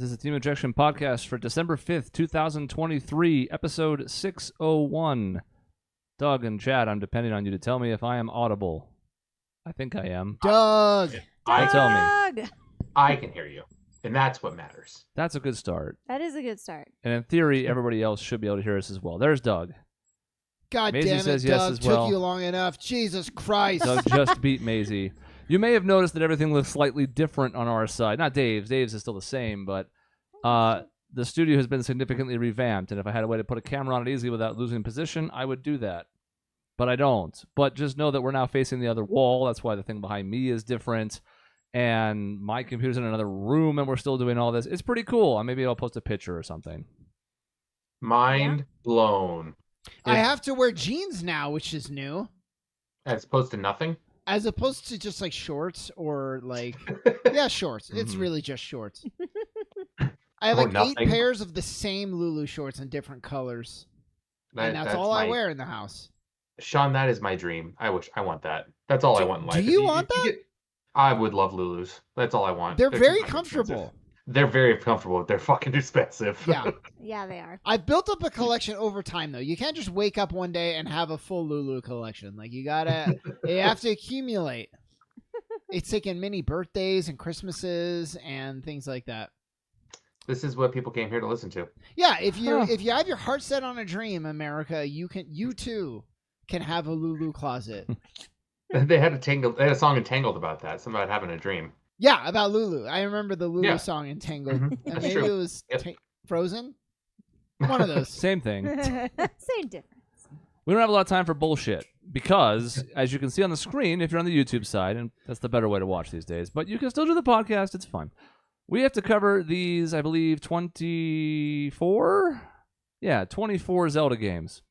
This is the Team Objection Podcast for December 5th, 2023, episode 601. Doug and Chad, I'm depending on you to tell me if I am audible. I think I am. Doug! Tell me. I can hear you, and that's what matters. That's a good start. That is a good start. And in theory, everybody else should be able to hear us as well. There's Doug. God Maisie damn it, says yes Doug, as well. took you long enough. Jesus Christ. Doug just beat Maisie. You may have noticed that everything looks slightly different on our side. Not Dave's. Dave's is still the same, but the studio has been significantly revamped, and if I had a way to put a camera on it easily without losing position, I would do that. But I don't. But just know that we're now facing the other wall. That's why the thing behind me is different. And my computer's in another room, and we're still doing all this. It's pretty cool. Maybe I'll post a picture or something. Mind blown. I have to wear jeans now, which is new. As opposed to nothing? As opposed to just like shorts or like... yeah, shorts. It's really just shorts. I have like 8 pairs of the same Lulu shorts in different colors. And that's all I wear in the house. Sean, that is my dream. I want that. That's all I want in life. Do you want that? I would love Lulus. That's all I want. They're very comfortable. They're very comfortable. They're fucking expensive. Yeah. Yeah, they are. I've built up a collection over time, though. You can't just wake up one day and have a full Lulu collection. Like, you have to accumulate. It's taken many birthdays and Christmases and things like that. This is what people came here to listen to. Yeah, if you have your heart set on a dream, America, you too can have a Lulu closet. They had a song in Tangled about that. Something about having a dream. Yeah, about Lulu. I remember the Lulu song in Tangled. Mm-hmm. And maybe it was Frozen. One of those. Same thing. Same difference. We don't have a lot of time for bullshit because, as you can see on the screen, if you're on the YouTube side, and that's the better way to watch these days, but you can still do the podcast. It's fine. We have to cover these, I believe, 24? Yeah, 24 Zelda games.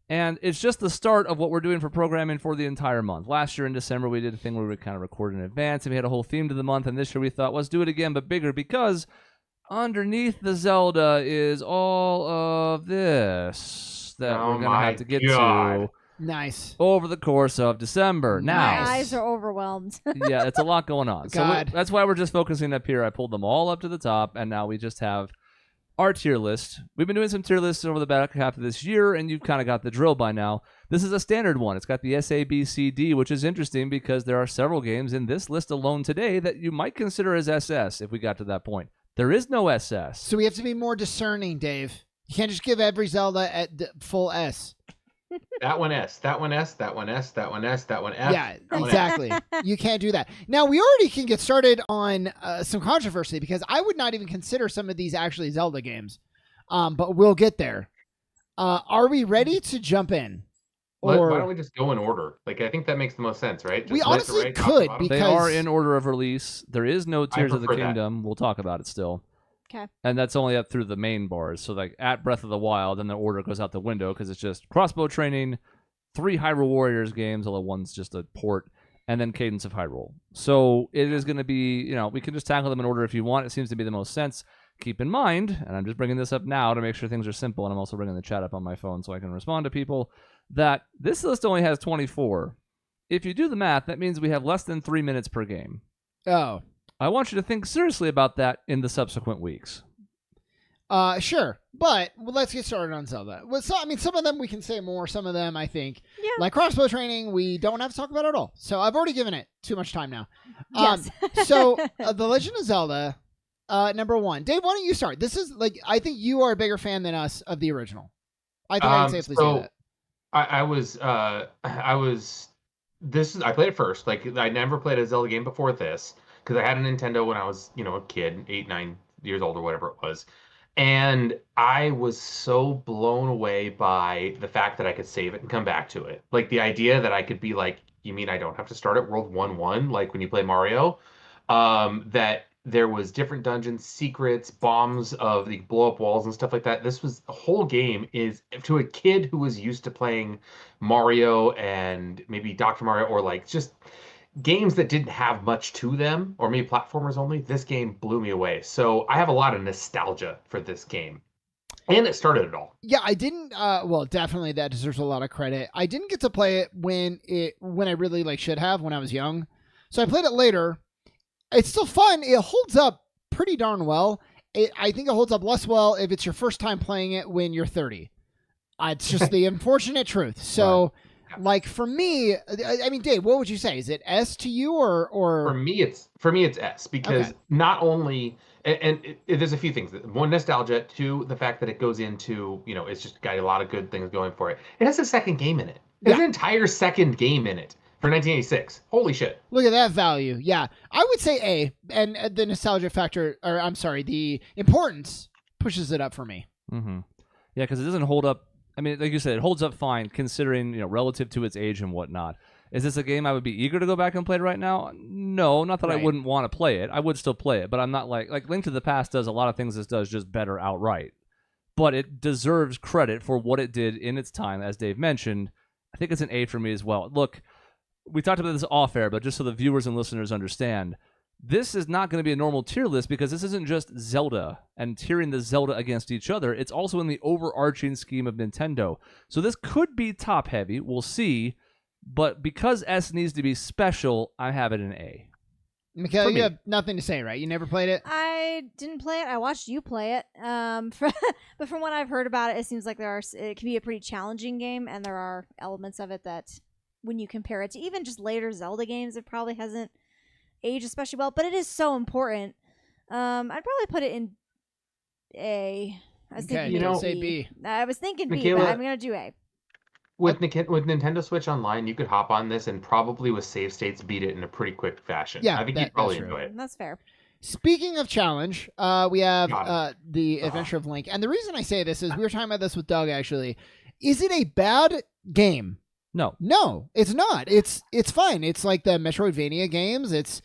And it's just the start of what we're doing for programming for the entire month. Last year in December, we did a thing where we kind of recorded in advance, and we had a whole theme to the month. And this year we thought, let's do it again, but bigger, because underneath the Zelda is all of this that we're going to have to get to. Nice. Over the course of December. Now, my eyes are overwhelmed. Yeah, it's a lot going on. God. So that's why we're just focusing up here. I pulled them all up to the top, and now we just have our tier list. We've been doing some tier lists over the back half of this year, and you've kind of got the drill by now. This is a standard one. It's got the S, A, B, C, D, which is interesting because there are several games in this list alone today that you might consider as SS if we got to that point. There is no SS. So we have to be more discerning, Dave. You can't just give every Zelda at full S. That one S, that one S, that one S, that one S, that one F. Yeah, exactly. You can't do that. Now, we already can get started on some controversy because I would not even consider some of these actually Zelda games. But we'll get there. Are we ready to jump in? Or... Why don't we just go in order? Like, I think that makes the most sense, right? Just we honestly could because... They are in order of release. There is no Tears of the Kingdom. That. We'll talk about it still. Okay. And that's only up through the main bars. So like at Breath of the Wild, then the order goes out the window because it's just crossbow training, 3 Hyrule Warriors games, although one's just a port, and then Cadence of Hyrule. So it is going to be, we can just tackle them in order if you want. It seems to be the most sense. Keep in mind, and I'm just bringing this up now to make sure things are simple, and I'm also bringing the chat up on my phone so I can respond to people, that this list only has 24. If you do the math, that means we have less than 3 minutes per game. Oh. I want you to think seriously about that in the subsequent weeks. Sure, but let's get started on Zelda. Well, some of them we can say more. Some of them, I think, like crossbow training, we don't have to talk about at all. So I've already given it too much time now. Yes. So The Legend of Zelda, number 1. Dave, why don't you start? This is I think you are a bigger fan than us of the original. I think I can safely say that. I played it first. Like, I never played a Zelda game before this. Because I had a Nintendo when I was, a kid, 8, 9 years old or whatever it was. And I was so blown away by the fact that I could save it and come back to it. Like, the idea that I could be like, you mean I don't have to start at World 1-1, like when you play Mario? That there was different dungeons, secrets, bombs of the blow-up walls and stuff like that. This whole game is, to a kid who was used to playing Mario and maybe Dr. Mario or like just... games that didn't have much to them, or maybe platformers only, this game blew me away. So I have a lot of nostalgia for this game. And it started it all. Yeah, I didn't, well, definitely that deserves a lot of credit. I didn't get to play it when I really should have, when I was young. So I played it later. It's still fun. It holds up pretty darn well. I think it holds up less well if it's your first time playing it when you're 30. It's just the unfortunate truth. So, like for me, I mean, Dave, what would you say? Is it S to you or? For me, it's S because not only there's a few things. One, nostalgia. Two, the fact that it goes into it's just got a lot of good things going for it. It has a second game in it. There's an entire second game in it for 1986. Holy shit! Look at that value. Yeah, I would say A, and the nostalgia factor, or I'm sorry, the importance pushes it up for me. Mm-hmm. Yeah, because it doesn't hold up. I mean, like you said, it holds up fine considering, relative to its age and whatnot. Is this a game I would be eager to go back and play right now? No, not that I wouldn't want to play it. I would still play it, but I'm not like Link to the Past does a lot of things this does just better outright. But it deserves credit for what it did in its time, as Dave mentioned. I think it's an A for me as well. Look, we talked about this off air, but just so the viewers and listeners understand, this is not going to be a normal tier list because this isn't just Zelda and tiering the Zelda against each other. It's also in the overarching scheme of Nintendo. So this could be top heavy. We'll see. But because S needs to be special, I have it in A. Mikhail, you have nothing to say, right? You never played it? I didn't play it. I watched you play it. But from what I've heard about it, it seems like it can be a pretty challenging game, and there are elements of it that, when you compare it to even just later Zelda games, it probably hasn't aged especially well. But it is so important. I'd probably put it in A. I was thinking maybe say B. I was thinking Michaela, B, but I'm gonna do A. With Nintendo Switch Online, you could hop on this and probably with save states beat it in a pretty quick fashion. Yeah, I think you'd probably enjoy it. That's fair. Speaking of challenge, we have the Adventure of Link. And the reason I say this is we were talking about this with Doug, actually. Is it a bad game? No. No, it's not. It's fine. It's like the Metroidvania games. It's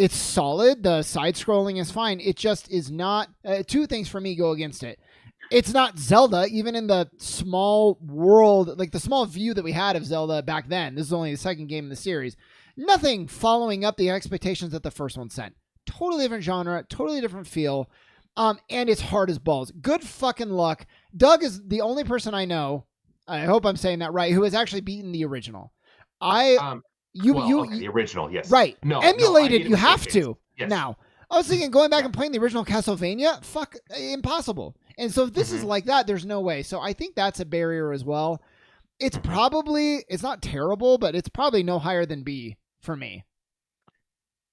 solid. The side-scrolling is fine. It just is not... two things for me go against it. It's not Zelda, even in the small world, like the small view that we had of Zelda back then. This is only the second game in the series. Nothing following up the expectations that the first one set. Totally different genre, totally different feel, and it's hard as balls. Good fucking luck. Doug is the only person I know, I hope I'm saying that right, who has actually beaten the original. The original, yes. Right. No, emulated, you have to. Yes. Now, I was thinking going back and playing the original Castlevania, impossible. And so if this is like that, there's no way. So I think that's a barrier as well. It's not terrible, but it's probably no higher than B for me.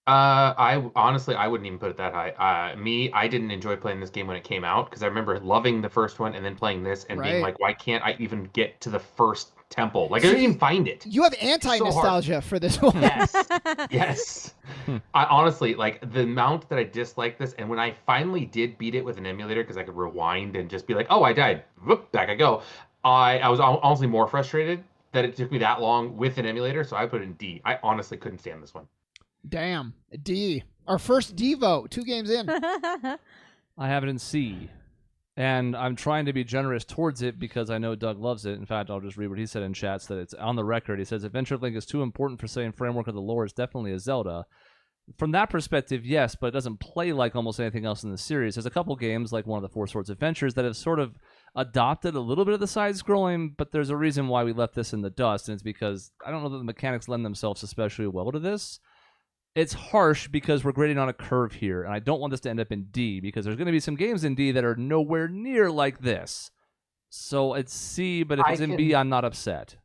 I wouldn't even put it that high. I didn't enjoy playing this game when it came out because I remember loving the first one and then playing this and being like, why can't I even get to the first temple? Like, I didn't even find it. You have anti-nostalgia for this one. Yes. I honestly, like, the amount that I disliked this, and when I finally did beat it with an emulator because I could rewind and just be like, oh, I died. Whoop, back I go. I was honestly more frustrated that it took me that long with an emulator, so I put it in D. I honestly couldn't stand this one. Damn. D. Our first D vote. 2 games in. I have it in C. And I'm trying to be generous towards it because I know Doug loves it. In fact, I'll just read what he said in chats that it's on the record. He says, Adventure of Link is too important for saying framework of the lore. It's definitely a Zelda. From that perspective, yes, but it doesn't play like almost anything else in the series. There's a couple games, like one of the Four Swords Adventures, that have sort of adopted a little bit of the side-scrolling, but there's a reason why we left this in the dust, and it's because I don't know that the mechanics lend themselves especially well to this. It's harsh because we're grading on a curve here, and I don't want this to end up in D because there's going to be some games in D that are nowhere near like this. So it's C, but if it's in B, I'm not upset.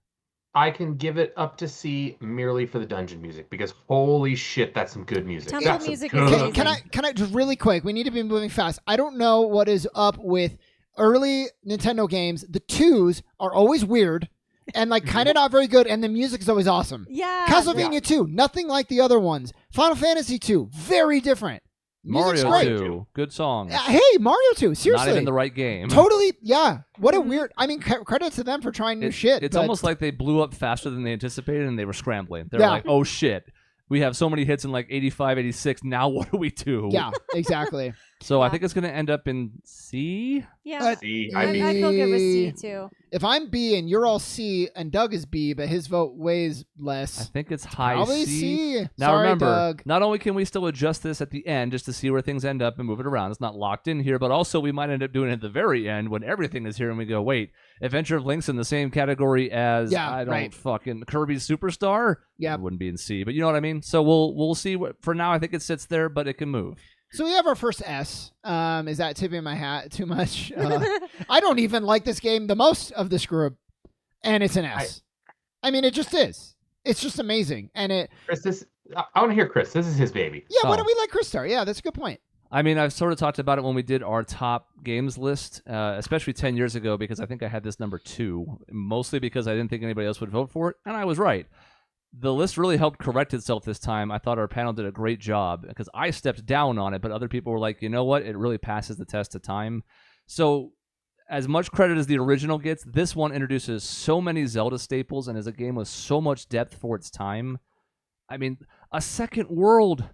I can give it up to C merely for the dungeon music because holy shit, that's some good music. Temple music is amazing. Can I just really quick? We need to be moving fast. I don't know what is up with early Nintendo games. The 2s are always weird. And like kind of not very good, and the music is always awesome. Yeah. Castlevania 2, nothing like the other ones. Final Fantasy 2, very different. Music's Mario great. 2, good songs. Hey, Mario 2, seriously. Not even the right game. Totally, yeah. What a weird, I mean, credit to them for trying new shit. It's almost like they blew up faster than they anticipated, and they were scrambling. They're Yeah. like, oh shit, we have so many hits in like 85, 86, now what do we do? Yeah, exactly. So I think it's going to end up in C. Yeah. C, I feel good with C too. If I'm B and you're all C and Doug is B, but his vote weighs less. I think it's high Probably C. C. Now Sorry, remember, Doug. not only can we still adjust this at the end just to see where things end up and move it around, it's not locked in here, but also we might end up doing it at the very end when everything is here and we go, wait, Adventure of Link's in the same category as fucking Kirby's Superstar? Yeah. It wouldn't be in C, but you know what I mean? So we'll see. For now, I think it sits there, but it can move. So we have our first S. Is that tipping my hat too much? I don't even like this game the most of this group, and it's an S. I mean, it just is. It's just amazing, and it. Chris, I want to hear Chris. This is his baby. Yeah, why don't we let Chris start? Yeah, that's a good point. I mean, I've sort of talked about it when we did our top games list, especially 10 years ago, because I think I had this number 2, mostly because I didn't think anybody else would vote for it, and I was right. The list really helped correct itself this time. I thought our panel did a great job, because I stepped down on it, but other people were like, you know what? It really passes the test of time. So, as much credit as the original gets, this one introduces so many Zelda staples and is a game with so much depth for its time. I mean, a second world,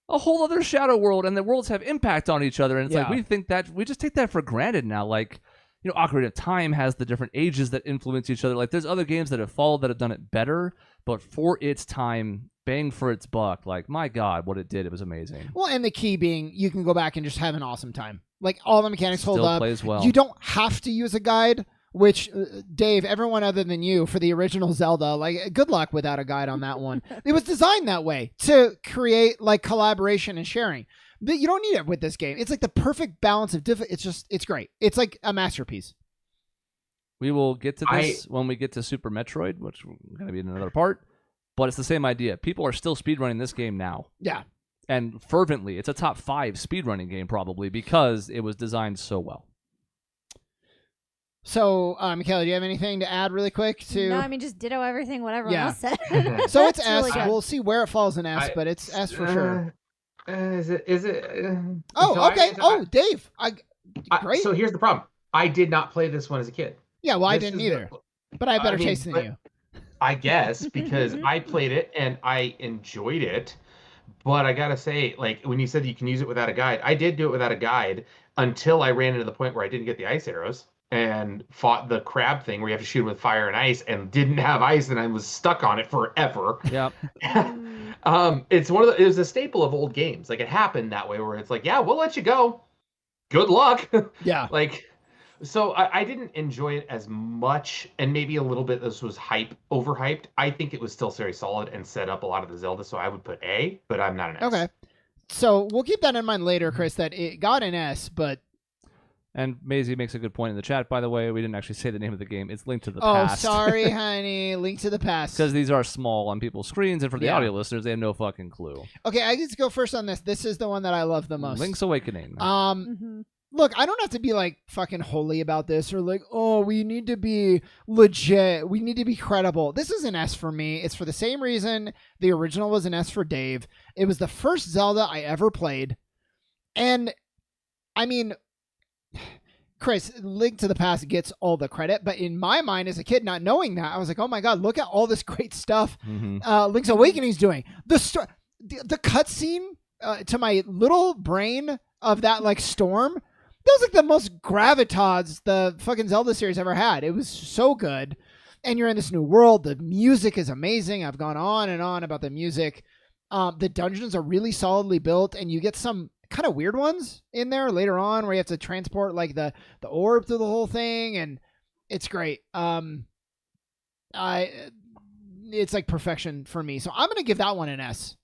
a whole other Shadow World, and the worlds have impact on each other. And it's like, we just take that for granted now. Like, you know, Ocarina of Time has the different ages that influence each other. Like, there's other games that have followed that have done it better, but for its time, bang for its buck. Like, my God, what it did, it was amazing. Well, and the key being you can go back and just have an awesome time. Like, all the mechanics hold up. Plays well. You don't have to use a guide, which, Dave, everyone other than you, for the original Zelda, like, good luck without a guide on that one. It was designed that way to create, like, collaboration and sharing. But you don't need it with this game. It's like the perfect balance of it's great. It's like a masterpiece. We will get to this when we get to Super Metroid, which is going to be in another part. But it's the same idea. People are still speedrunning this game now. Yeah. And fervently. It's a top 5 speedrunning game probably because it was designed so well. So, Michaela, do you have anything to add really quick to... No, I mean, just ditto everything, what everyone else said. So it's S. Really we'll see where it falls in S, but it's S for sure. Is it? Oh, okay. Dave. Great. So here's the problem. I did not play this one as a kid. Yeah, well, I didn't either. But I have better taste than you. I guess, because I played it and I enjoyed it. But I gotta say, like, when you said you can use it without a guide, I did do it without a guide until I ran into the point where I didn't get the ice arrows and fought the crab thing where you have to shoot with fire and ice and didn't have ice and I was stuck on it forever. Yep. It was a staple of old games. Like, it happened that way where it's like, yeah, we'll let you go. Good luck. Yeah. Like, so I didn't enjoy it as much, and maybe a little bit this was overhyped. I think it was still very solid and set up a lot of the Zelda, so I would put A, but I'm not an S. Okay. So we'll keep that in mind later, Chris, that it got an S, but... And Maisie makes a good point in the chat, by the way. We didn't actually say the name of the game. It's Link to the Past. Oh, sorry, honey. Link to the Past. Because these are small on people's screens, and for the audio listeners, they have no fucking clue. Okay, I get to go first on this. This is the one that I love the most. Link's Awakening. Look, I don't have to be like fucking holy about this or like, oh, we need to be legit. We need to be credible. This is an S for me. It's for the same reason the original was an S for Dave. It was the first Zelda I ever played. And I mean, Chris, Link to the Past gets all the credit, but in my mind as a kid, not knowing that, I was like, oh my God, look at all this great stuff Link's Awakening's doing. The cutscene to my little brain of that like storm, that was like the most gravitas the fucking Zelda series ever had. It was so good. And you're in this new world. The music is amazing. I've gone on and on about the music. The dungeons are really solidly built, and you get some kind of weird ones in there later on where you have to transport like the orb through the whole thing, and it's great. It's like perfection for me. So I'm going to give that one an S.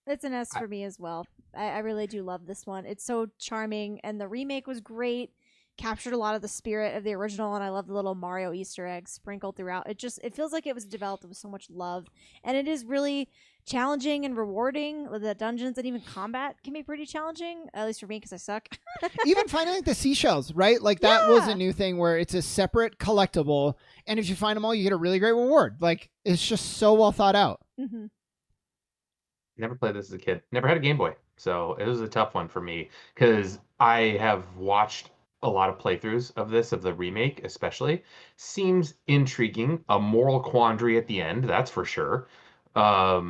It's an S for me as well. I really do love this one. It's so charming, and the remake was great. Captured a lot of the spirit of the original, and I love the little Mario Easter eggs sprinkled throughout. It feels like it was developed with so much love, and it is really challenging and rewarding. The dungeons and even combat can be pretty challenging, at least for me because I suck. Even finding like the seashells, right? Like that was a new thing where it's a separate collectible, and if you find them all, you get a really great reward. Like, it's just so well thought out. Mm-hmm. Never played this as a kid. Never had a Game Boy. So it was a tough one for me because I have watched a lot of playthroughs of this, of the remake especially. Seems intriguing. A moral quandary at the end, that's for sure. But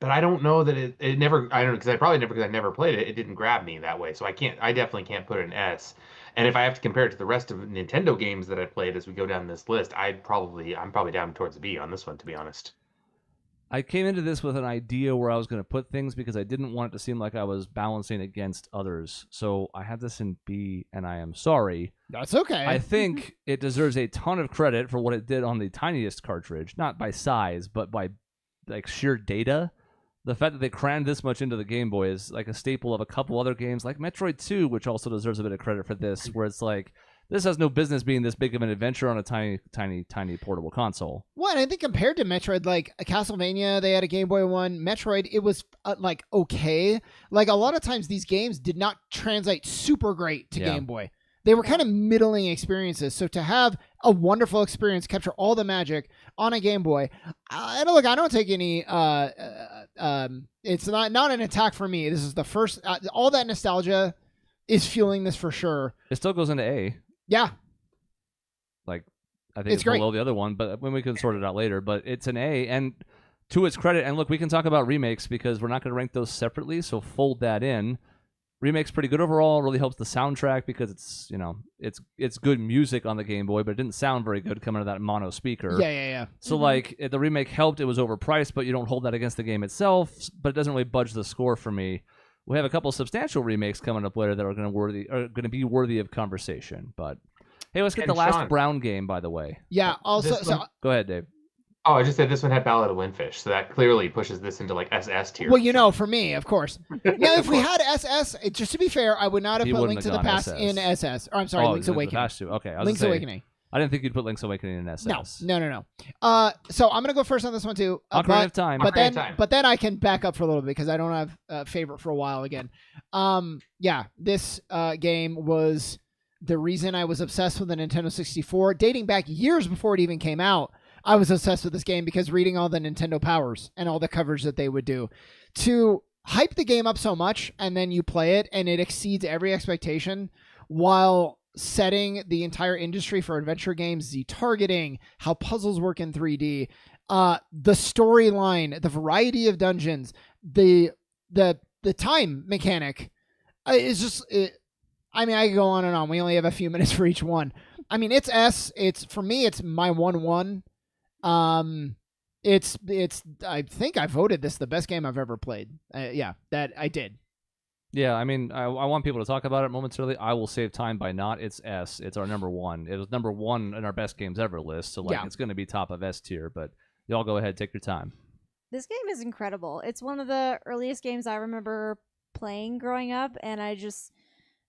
I don't know that it never, I don't know, because I never played it, it didn't grab me that way. So I definitely can't put it in S. And if I have to compare it to the rest of Nintendo games that I played as we go down this list, I'm probably down towards B on this one, to be honest. I came into this with an idea where I was going to put things because I didn't want it to seem like I was balancing against others. So I had this in B, and I am sorry. That's okay. I think it deserves a ton of credit for what it did on the tiniest cartridge, not by size, but by like sheer data. the fact that they crammed this much into the Game Boy is like a staple of a couple other games, like Metroid 2, which also deserves a bit of credit for this, where it's like, this has no business being this big of an adventure on a tiny, tiny, tiny portable console. Well, and I think compared to Metroid, like Castlevania, they had a Game Boy one. Metroid, it was like okay. Like a lot of times these games did not translate super great to Game Boy. They were kind of middling experiences. So to have a wonderful experience, capture all the magic on a Game Boy, I don't take any. It's not an attack for me. This is the first. All that nostalgia is fueling this for sure. It still goes into A. Yeah. Like, I think it's below the other one, but when we can sort it out later. But it's an A, and to its credit, and look, we can talk about remakes because we're not going to rank those separately, so fold that in. Remake's pretty good overall. Really helps the soundtrack because it's it's good music on the Game Boy, but it didn't sound very good coming to that mono speaker. Yeah. So like the remake helped. It was overpriced, but you don't hold that against the game itself. But it doesn't really budge the score for me. We have a couple substantial remakes coming up later that are going to be worthy of conversation. But hey, let's get the last Sean, Brown game, by the way. Yeah. Also, go ahead, Dave. Oh, I just said this one had Ballad of Windfish, so that clearly pushes this into like SS tier. Well, for me, of course. Now, if we had SS, just to be fair, I would not have put Link to the Past in SS. Or I'm sorry, Link's Awakening. Okay, Link's Awakening. I didn't think you'd put Link's Awakening in SS. No. So I'm gonna go first on this one too. Ocarina of Time. But then I can back up for a little bit because I don't have a favorite for a while again. This game was the reason I was obsessed with the Nintendo 64, dating back years before it even came out. I was obsessed with this game because reading all the Nintendo Powers and all the coverage that they would do to hype the game up so much, and then you play it and it exceeds every expectation while setting the entire industry for adventure games, the targeting, how puzzles work in 3D, the storyline, the variety of dungeons, the time mechanic is just. I could go on and on. We only have a few minutes for each one. It's S. For me, it's my 1-1. It's I think I voted this the best game I've ever played. That I did. Yeah, I want people to talk about it momentarily. I will save time by not. It's S. It's our number one. It was number one in our best games ever list, so it's going to be top of S tier, but y'all go ahead, take your time. This game is incredible. It's one of the earliest games I remember playing growing up, and I just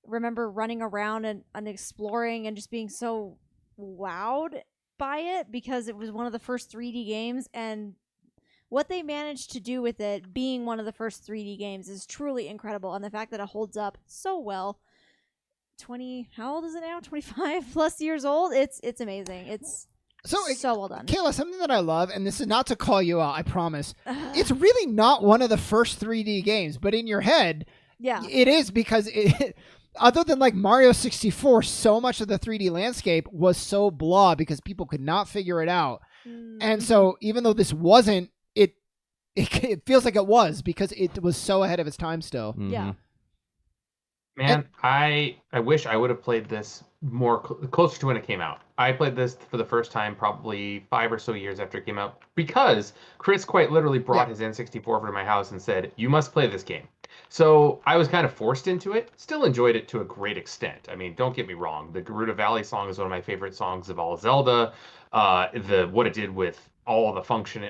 remember running around and exploring and just being so wowed by it because it was one of the first 3D games, and what they managed to do with it being one of the first 3D games is truly incredible, and the fact that it holds up so well. How old is it now? 25 plus years old. It's amazing. It's so well done. Kayla, something that I love, and this is not to call you out, I promise. It's really not one of the first 3D games, but in your head, it is because it. Other than like Mario 64, so much of the 3D landscape was so blah because people could not figure it out. And so even though this wasn't, it feels like it was because it was so ahead of its time still. Mm-hmm. Yeah. Man, I wish I would have played this more closer to when it came out. I played this for the first time probably 5 or so years after it came out because Chris quite literally brought his N64 over to my house and said, "You must play this game." So I was kind of forced into it. Still enjoyed it to a great extent. Don't get me wrong. The Gerudo Valley song is one of my favorite songs of all Zelda. What it did with all the function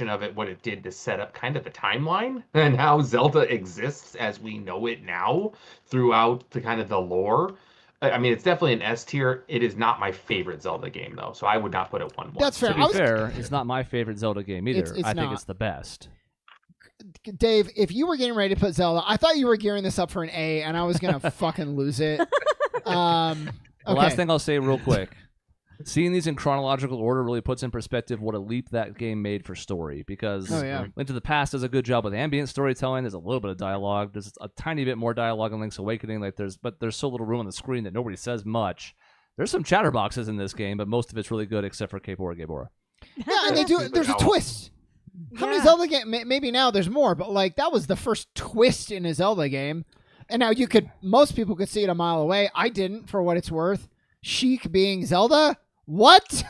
of it, what it did to set up kind of the timeline and how Zelda exists as we know it now throughout the kind of the lore. It's definitely an S tier. It is not my favorite Zelda game though, so I would not put it 1-1. That's fair. To be fair, it's not my favorite Zelda game either. I think it's the best. Dave, if you were getting ready to put Zelda, I thought you were gearing this up for an A, and I was gonna fucking lose it. The last thing I'll say real quick. Seeing these in chronological order really puts in perspective what a leap that game made for story, because Link to the Past does a good job with ambient storytelling. There's a little bit of dialogue. There's a tiny bit more dialogue in Link's Awakening. But there's so little room on the screen that nobody says much. There's some chatterboxes in this game, but most of it's really good except for Gabora Gabora. Yeah, and there's a twist. How many Zelda games? Maybe now there's more, but that was the first twist in a Zelda game. And now most people could see it a mile away. I didn't, for what it's worth. Sheik being Zelda? What?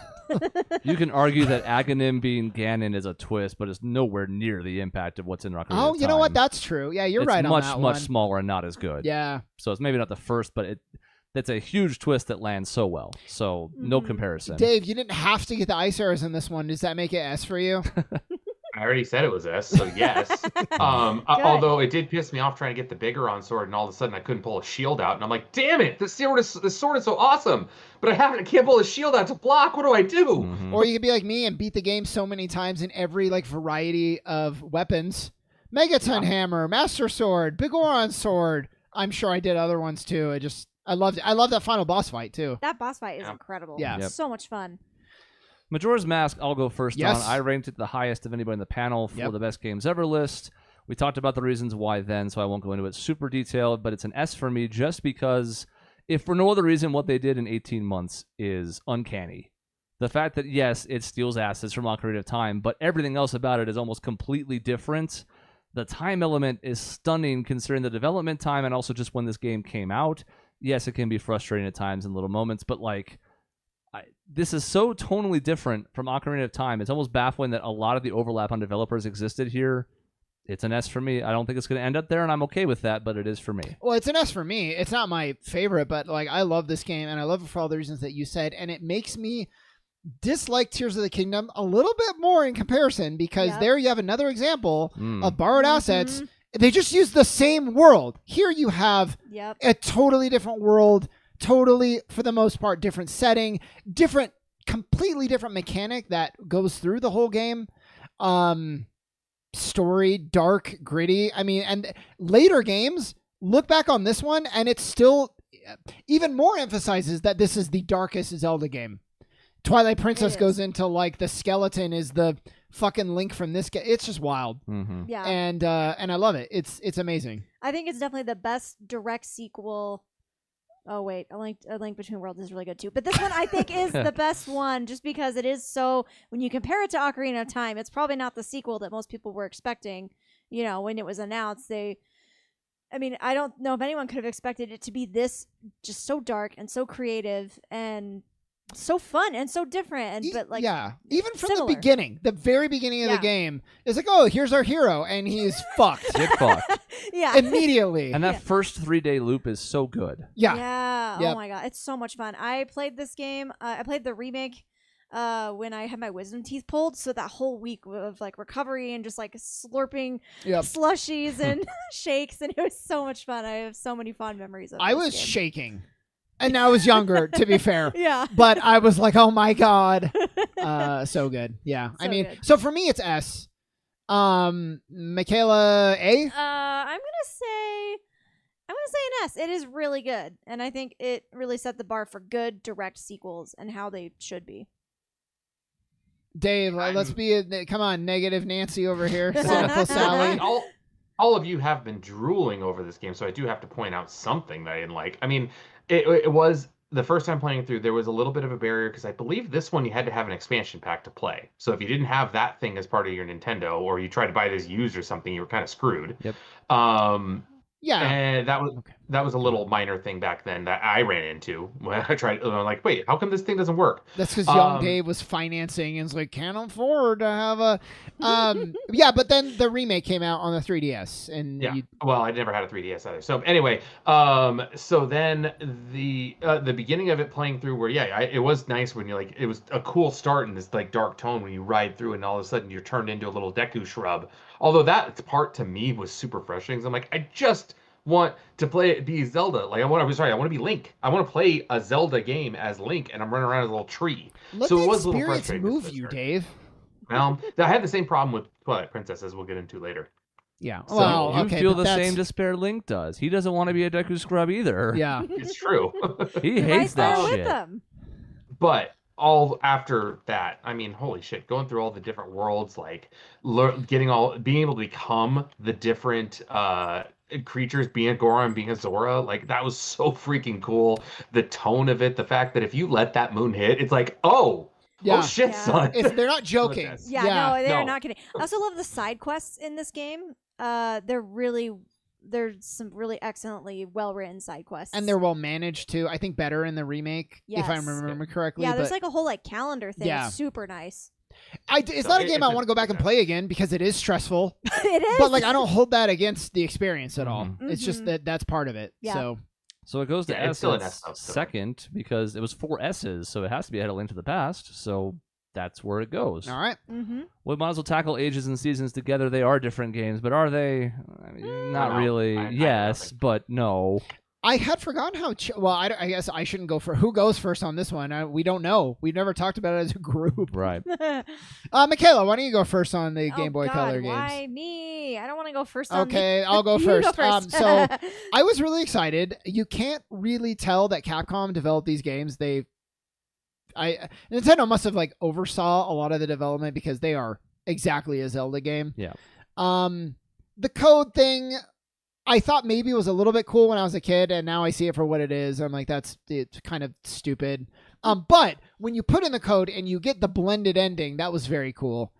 You can argue that Aghanim being Ganon is a twist, but it's nowhere near the impact of what's in Ocarina of Time. Oh, you know what? That's true. Yeah, you're right on that one. It's much smaller and not as good. Yeah. So it's maybe not the first, but that's a huge twist that lands so well. So no comparison. Dave, you didn't have to get the ice arrows in this one. Does that make it S for you? I already said it was S, so yes. Although it did piss me off trying to get the Biggoron sword, and all of a sudden I couldn't pull a shield out, and I'm like, damn it, this sword is so awesome, but I can't pull a shield out to block. What do I do? Mhm. Or you could be like me and beat the game so many times in every like variety of weapons. Megaton hammer, Master Sword, Biggoron sword. I'm sure I did other ones too. I loved it. I love that final boss fight too. That boss fight is incredible. Yeah. Yep. So much fun. Majora's Mask, I'll go first Yes. on. I ranked it the highest of anybody in the panel for the best games ever list. We talked about the reasons why then, so I won't go into it super detailed, but it's an S for me just because, if for no other reason, what they did in 18 months is uncanny. The fact that, yes, it steals assets from Ocarina of Time, but everything else about it is almost completely different. The time element is stunning considering the development time and also just when this game came out. Yes, it can be frustrating at times in little moments, but like, this is so tonally different from Ocarina of Time. It's almost baffling that a lot of the overlap on developers existed here. It's an S for me. I don't think it's going to end up there, and I'm okay with that, but it is for me. Well, it's an S for me. It's not my favorite, but like I love this game, and I love it for all the reasons that you said, and it makes me dislike Tears of the Kingdom a little bit more in comparison, because there you have another example of borrowed assets. They just use the same world. Here you have a totally different world, totally, for the most part, different setting, completely different mechanic that goes through the whole game. Story, dark, gritty. I mean, and later games look back on this one, and it still even more emphasizes that this is the darkest Zelda game. Twilight Princess goes into like the skeleton is the fucking Link from this game. It's just wild. Mm-hmm. Yeah. And I love it. It's amazing. I think it's definitely the best direct sequel. Oh wait, A Link Between Worlds is really good too. But this one I think is the best one, just because it is so. When you compare it to Ocarina of Time, it's probably not the sequel that most people were expecting. You know, when it was announced, I don't know if anyone could have expected it to be this just so dark and so creative and so fun and so different. And but like even from similar. the beginning, the very beginning of the game, it's like, oh, here's our hero, and he's fucked. Get fucked. Immediately. And that first 3-day loop is so good. Yeah. Oh my god, it's so much fun. I played this game. I played the remake when I had my wisdom teeth pulled. So that whole week of like recovery and just like slurping slushies and shakes, and it was so much fun. I have so many fond memories of. I was shaking. And I was younger, to be fair. Yeah. But I was like, oh my god. So good. Yeah. So good. So for me it's S. Michaela, A? I'm gonna say an S. It is really good. And I think it really set the bar for good direct sequels and how they should be. Dave, let's be come on, negative Nancy over here. Cynical Sally. All of you have been drooling over this game, so I do have to point out something that I didn't like. I mean, it was the first time playing through, there was a little bit of a barrier because I believe this one you had to have an expansion pack to play. So if you didn't have that thing as part of your Nintendo, or you tried to buy this used or something, you were kind of screwed. Yep. And that was a little minor thing back then that I ran into when I tried. I'm like, wait, how come this thing doesn't work? That's because young Dave was financing and was like, can't afford to have a. But then the remake came out on the 3DS, and well, I never had a 3DS either. So anyway, so then the beginning of it playing through, where it was nice when you're like, it was a cool start in this like dark tone when you ride through, and all of a sudden you're turned into a little Deku shrub. Although that part to me was super frustrating. So I'm like, I just want to be Zelda. Like I want to be Link. I want to play a Zelda game as Link, and I'm running around as a little tree. Let so the it was a little experience frustrating. move you, Dave. Well, I had the same problem with Twilight Princess, as we'll get into later. Yeah. So well, you okay, feel but the same despair Link does. He doesn't want to be a Deku scrub either. Yeah. It's true. He hates that with shit. them. But all after that, I mean, holy shit, going through all the different worlds, like being able to become the different creatures, being a Goron, being a Zora, like that was so freaking cool. The tone of it, the fact that if you let that moon hit, it's like, oh shit, son. They're not joking. No, they're not kidding. I also love the side quests in this game. There's some really excellently well-written side quests. And they're well managed too. I think better in the remake, if I remember correctly. Yeah, there's like a whole like calendar thing. Yeah. It's super nice. It's not a game I want to go back and play again because it is stressful. It is. But like I don't hold that against the experience at all. Mm-hmm. It's just that's part of it. Yeah. So it goes to S still an S second because it was 4 S's, so it has to be ahead of Link to the Past. So that's where it goes. All right. Mm-hmm. We might as well tackle Ages and Seasons together. They are different games, but are they? I mean, not No, really. I Yes, but no. I had forgotten how. Well, I guess I shouldn't go for who goes first on this one. We don't know. We've never talked about it as a group. Right. Michaela, why don't you go first on the Game Boy God, Color games? Why me? I don't want to go first on Okay, I'll go You first. go first. So I was really excited. You can't really tell that Capcom developed these games. Nintendo must have like oversaw a lot of the development because they are exactly a Zelda game. Yeah. The code thing, I thought maybe was a little bit cool when I was a kid, and now I see it for what it is. I'm like, it's kind of stupid. But when you put in the code and you get the blended ending, that was very cool.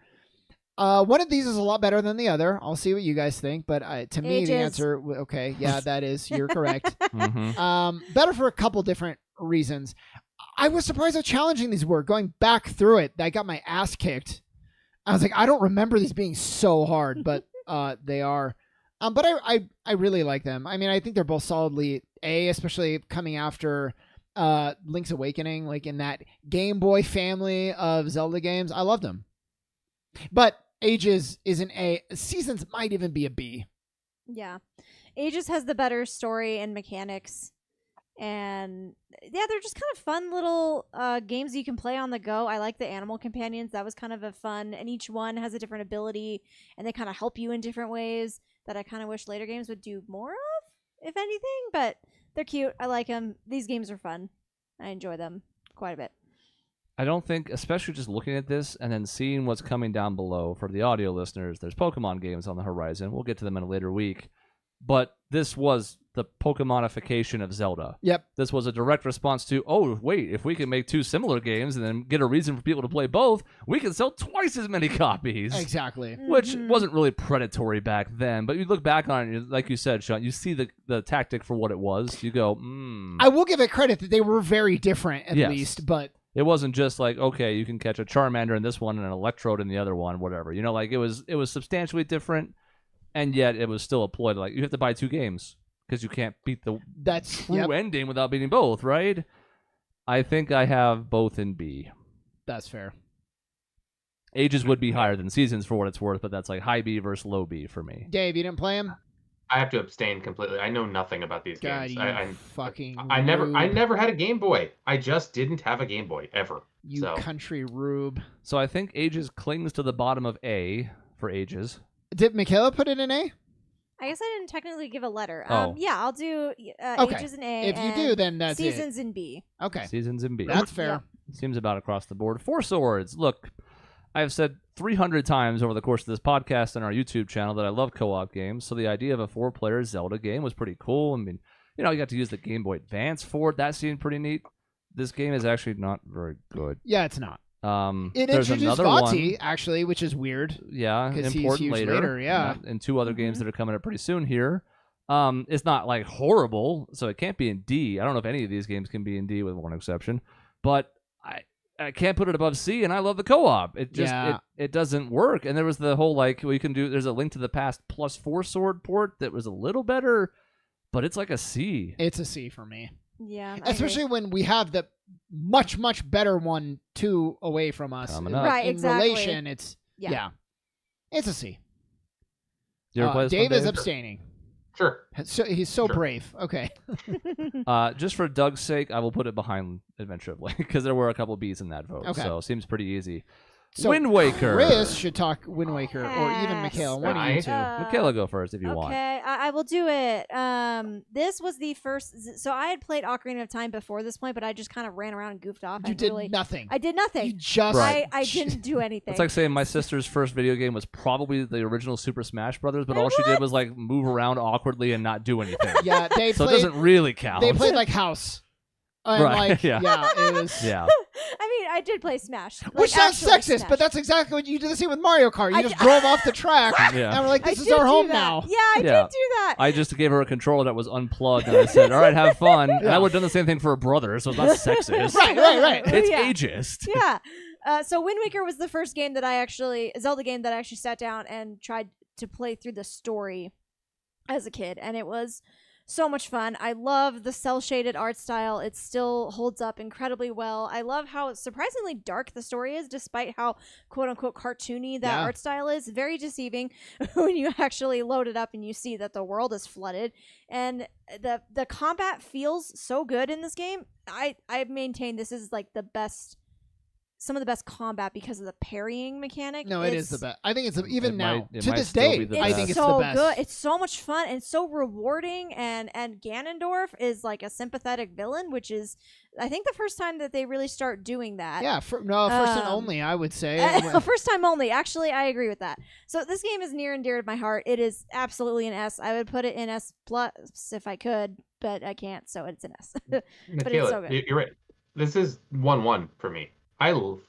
One of these is a lot better than the other. I'll see what you guys think, but to me, the answer, okay, yeah, that is, you're correct. Mm-hmm. Better for a couple different reasons. I was surprised how challenging these were. Going back through it, I got my ass kicked. I was like, I don't remember these being so hard, but they are. But I really like them. I mean, I think they're both solidly A, especially coming after Link's Awakening, like in that Game Boy family of Zelda games. I loved them. But Ages is an A. Seasons might even be a B. Yeah. Ages has the better story and mechanics. And yeah, they're just kind of fun little games you can play on the go. I like the animal companions. That was kind of a fun, and each one has a different ability, and they kind of help you in different ways that I kind of wish later games would do more of, if anything. But they're cute. I like them. These games are fun. I enjoy them quite a bit. I don't think, especially just looking at this and then seeing what's coming down below for the audio listeners, there's Pokemon games on the horizon. We'll get to them in a later week. But this was the Pokemonification of Zelda. Yep. This was a direct response to, oh, wait, if we can make two similar games and then get a reason for people to play both, we can sell twice as many copies. Exactly. Which wasn't really predatory back then. But you look back on it, like you said, Sean, you see the tactic for what it was. You go, I will give it credit that they were very different, at Yes. least, but it wasn't just like, okay, you can catch a Charmander in this one and an Electrode in the other one, whatever. You know, like it was substantially different, and yet it was still a ploy to, like, you have to buy two games because you can't beat the true ending without beating both, right? I think I have both in B. That's fair. Ages would be higher than Seasons for what it's worth, but that's like high B versus low B for me. Dave, you didn't play him? I have to abstain completely. I know nothing about these God, games. you fucking I rube. never had a Game Boy. I just didn't have a Game Boy ever. You so. country rube. So I think Ages clings to the bottom of A for Ages. Did Michaela put it in A? I guess I didn't technically give a letter. Oh. Yeah, I'll do Okay. Ages in A. If you do, then that's Seasons in B. it. Okay. Seasons in B. That's fair. Seems about across the board. Four Swords. Look, I've said 300 times over the course of this podcast and our YouTube channel that I love co-op games, so the idea of a four-player Zelda game was pretty cool. I mean, you know, you got to use the Game Boy Advance for it. That seemed pretty neat. This game is actually not very good. Yeah, it's not. It There's introduced another Vaati, one. actually, which is weird. Yeah, 'Cause he's important huge later, yeah. And two other games that are coming up pretty soon here. It's not like horrible, so it can't be in D. I don't know if any of these games can be in D with one exception, but I can't put it above C, and I love the co-op. It just it doesn't work. And there was the whole like we can do. There's a Link to the Past plus 4 sword port that was a little better, but it's like a C. It's a C for me. Yeah, Especially when we have the much, much better one 2 away from us. Coming up. Right, in exactly. relation, it's it's a C. You ever play this one, Dave is Dave? abstaining. Sure. So he's so Sure. brave. Okay. Just for Doug's sake, I will put it behind Adventure of Link because there were a couple B's in that vote. Okay. So it seems pretty easy. So Wind Waker. Chris should talk Wind Waker, or even Yes. Michaela. One of you two. Michaela, go first if you want. Okay, I will do it. This was the first. So I had played Ocarina of Time before this point, but I just kind of ran around and goofed off. You did nothing. I did nothing. You just. Right. I didn't do anything. It's like saying my sister's first video game was probably the original Super Smash Brothers, but all she did was like move around awkwardly and not do anything. Yeah, they So it played. doesn't really count. They played like House. And Right, like, yeah. it was. Yeah. I mean, I did play Smash. Which like, sounds actually sexist, Smash. but that's exactly what you did the same with Mario Kart. You I just d- drove off the track, Yeah. and we're like, I "This is did our do home that. now." Yeah, I Yeah. did do that. I just gave her a controller that was unplugged, and I said, all right, have fun. And I would have done the same thing for a brother, so it's not sexist. Right. It's Yeah. ageist. Yeah. So Wind Waker was the first game that Zelda game that I actually sat down and tried to play through the story as a kid, and it was so much fun. I love the cel-shaded art style. It still holds up incredibly well. I love how surprisingly dark the story is, despite how quote-unquote cartoony that art style is. Very deceiving when you actually load it up and you see that the world is flooded. And the combat feels so good in this game. I maintain this is like some of the best combat because of the parrying mechanic. No, it is the best. I think it's even now it to might this still day. be the I best. think it's so the best. good. It's so much fun and so rewarding. And Ganondorf is like a sympathetic villain, which is I think the first time that they really start doing that. Yeah, first and only, I would say. First time only. Actually, I agree with that. So this game is near and dear to my heart. It is absolutely an S. I would put it in S plus if I could, but I can't, so it's an S. But Michaela, it's so good. you're right. This is 1-1 for me. I love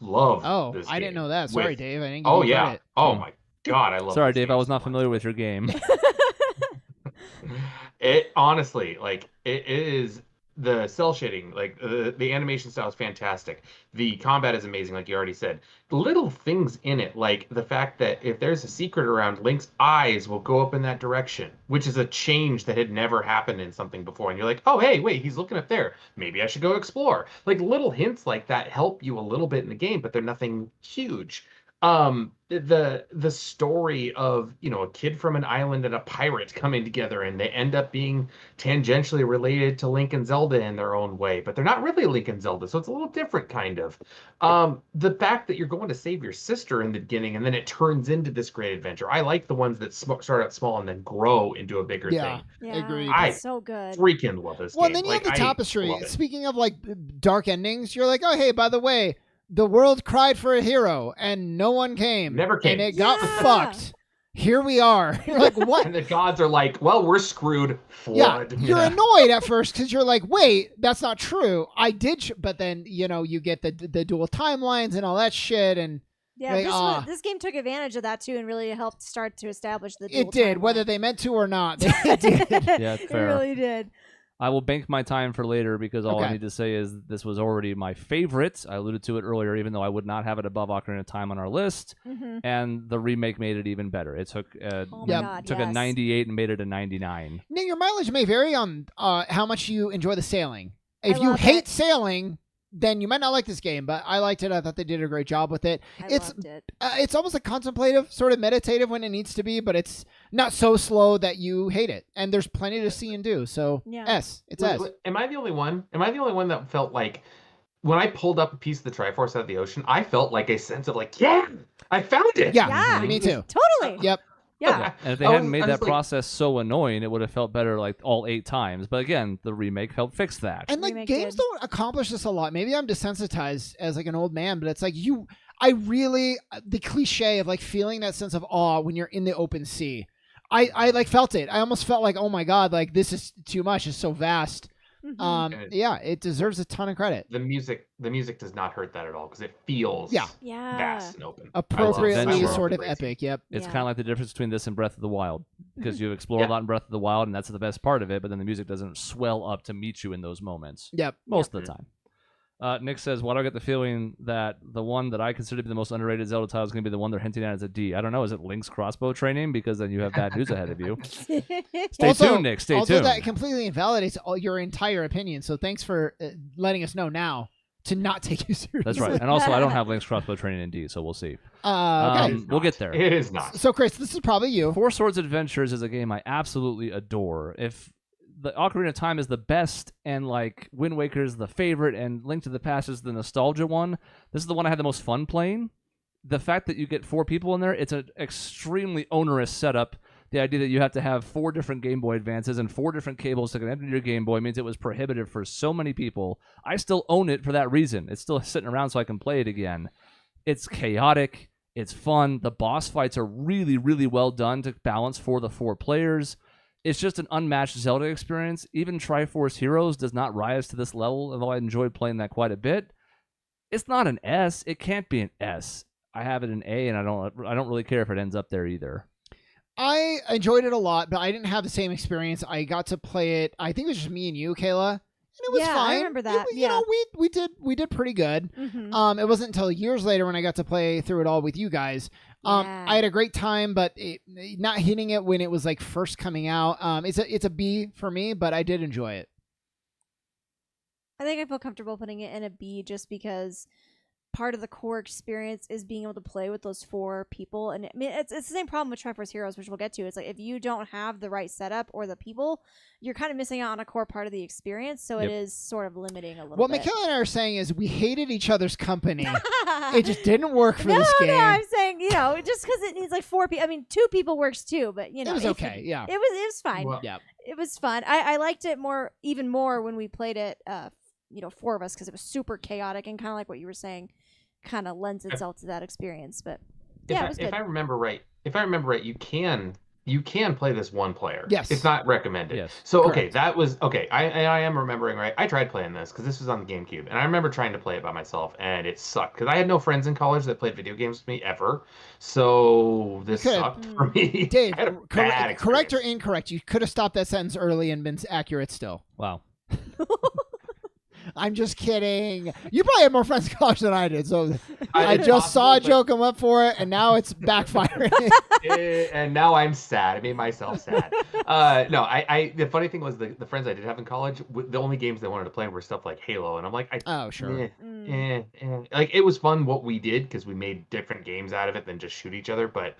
this I didn't game know that. Sorry, Dave. I didn't give Oh, you yeah. credit. Oh, my God. I love Sorry, this Dave. game I was so not much. familiar with your game. It honestly, like, it is the cell shading, like the animation style is fantastic. The combat is amazing, like you already said. Little things in it, like the fact that if there's a secret around, Link's eyes will go up in that direction, which is a change that had never happened in something before. And you're like, oh, hey, wait, he's looking up there. Maybe I should go explore. Like little hints like that help you a little bit in the game, but they're nothing huge. The story of, you know, a kid from an island and a pirate coming together, and they end up being tangentially related to Link and Zelda in their own way, but they're not really Link and Zelda, so it's a little different kind of. The fact that you're going to save your sister in the beginning and then it turns into this great adventure. I like the ones that start out small and then grow into a bigger thing. Yeah, agreed. it's so good. Freaking love this Well, game. and then you Like, have the I tapestry. love it. Speaking of like dark endings, you're like, oh, hey, by the way, the world cried for a hero and no one came. Never came. And it got Yeah. fucked. Here we are. You're like, what? And the gods are like, well, we're screwed. Flood. Yeah, you're annoyed at first because you're like, wait, that's not true. I did, but then, you know, you get the dual timelines and all that shit. And Yeah, like, this game took advantage of that too and really helped start to establish the dual it did, timeline. whether they meant to or not. They did. Yeah, It fair. really did. I will bank my time for later because all I Okay. need to say is this was already my favorite. I alluded to it earlier, even though I would not have it above Ocarina of Time on our list. Mm-hmm. And the remake made it even better. It took Oh my Yep. god, took yes. a 98 and made it a 99. Now, your mileage may vary on how much you enjoy the sailing. If I you love hate it. sailing, then you might not like this game, but I liked it. I thought they did a great job with it. I It's loved it. it's almost like contemplative, sort of meditative when it needs to be, but it's not so slow that you hate it. And there's plenty to see and do. So Yeah. S, it's S. Am I the only one? Am I the only one that felt like when I pulled up a piece of the Triforce out of the ocean, I felt like a sense of like, yeah, I found it. Yeah, Yeah. me too. Totally. Yep. Yeah. And if they I hadn't was- made I that was like- process so annoying, it would have felt better like all 8 times. But again, the remake helped fix that. And like Remake games did. don't accomplish this a lot. Maybe I'm desensitized as like an old man, but it's like I really the cliche of like feeling that sense of awe when you're in the open sea. I like felt it. I almost felt like, oh my god, like this is too much. It's so vast. Mhm. And Yeah, it deserves a ton of credit. The music does not hurt that at all because it feels Yeah. vast and open. Appropriately Adventure. sort of Crazy. epic. Yep. It's Yeah. kind of like the difference between this and Breath of the Wild because you explore Yeah. a lot in Breath of the Wild, and that's the best part of it. But then the music doesn't swell up to meet you in those moments Yep. most of the time. Nick says, "Why do I get the feeling that the one that I consider to be the most underrated Zelda title is going to be the one they're hinting at as a D? I don't know. Is it Link's crossbow training? Because then you have bad news ahead of you. Stay tuned, Nick. Stay also tuned. that completely invalidates all your entire opinion. So thanks for letting us know now to not take you seriously. That's right. And also, I don't have Link's crossbow training in D, so we'll see. Okay. We'll get there. It is not. So Chris, this is probably you. Four Swords Adventures is a game I absolutely adore. If the Ocarina of Time is the best and like Wind Waker is the favorite and Link to the Past is the nostalgia one, this is the one I had the most fun playing. The fact that you get 4 people in there, it's an extremely onerous setup. The idea that you have to have 4 different Game Boy Advances and 4 different cables to connect to your Game Boy means it was prohibitive for so many people. I still own it for that reason. It's still sitting around so I can play it again. It's chaotic. It's fun. The boss fights are really, really well done to balance for the 4 players. It's just an unmatched Zelda experience. Even Triforce Heroes does not rise to this level, although I enjoyed playing that quite a bit. It's not an S. It can't be an S. I have it in A, and I don't really care if it ends up there either. I enjoyed it a lot, but I didn't have the same experience. I got to play it. I think it was just me and you, Kayla, and it was Yeah, I fine. remember that, You know, we did pretty good. Mhm. It wasn't until years later when I got to play through it all with you guys. I had a great time, but not hitting it when it was like first coming out. It's a B for me, but I did enjoy it. I think I feel comfortable putting it in a B just because part of the core experience is being able to play with those 4 people. And I mean, it's the same problem with Triforce Heroes, which we'll get to. It's like if you don't have the right setup or the people, you're kind of missing out on a core part of the experience. So it is sort of limiting a little bit. What Michaela and I are saying is we hated each other's company. It just didn't work for this game. No, I'm saying, just because it needs like 4 people. I mean, 2 people works too, but it was okay. Yeah, it was fine. Well, It was fun. I liked it even more when we played it. 4 of us, because it was super chaotic and kind of like what you were saying, kind of lends itself to that experience. But yeah, it was good. If I remember right, you can play this one player. Yes, it's not recommended. Yes, so correct. Okay, that was okay. I am remembering right. I tried playing this because this was on the GameCube, and I remember trying to play it by myself, and it sucked because I had no friends in college that played video games with me ever. So this sucked for me. Dave, I had a bad correct or experience. incorrect? You could have stopped that sentence early and been accurate still. Wow. I'm just kidding. You probably had more friends in college than I did, so I did just saw a possible, joke and went for it, and now it's backfiring. And now I'm sad. I made myself sad. No, the funny thing was the friends I did have in college, the only games they wanted to play were stuff like Halo, and I'm like, Oh, sure. Like it was fun what we did because we made different games out of it than just shoot each other, but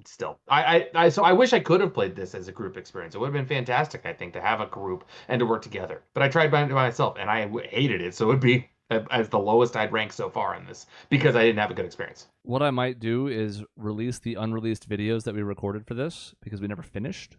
so I wish I could have played this as a group experience. It would have been fantastic, I think, to have a group and to work together. But I tried by myself, and I hated it. So it would be as the lowest I'd rank so far in this because I didn't have a good experience. What I might do is release the unreleased videos that we recorded for this because we never finished.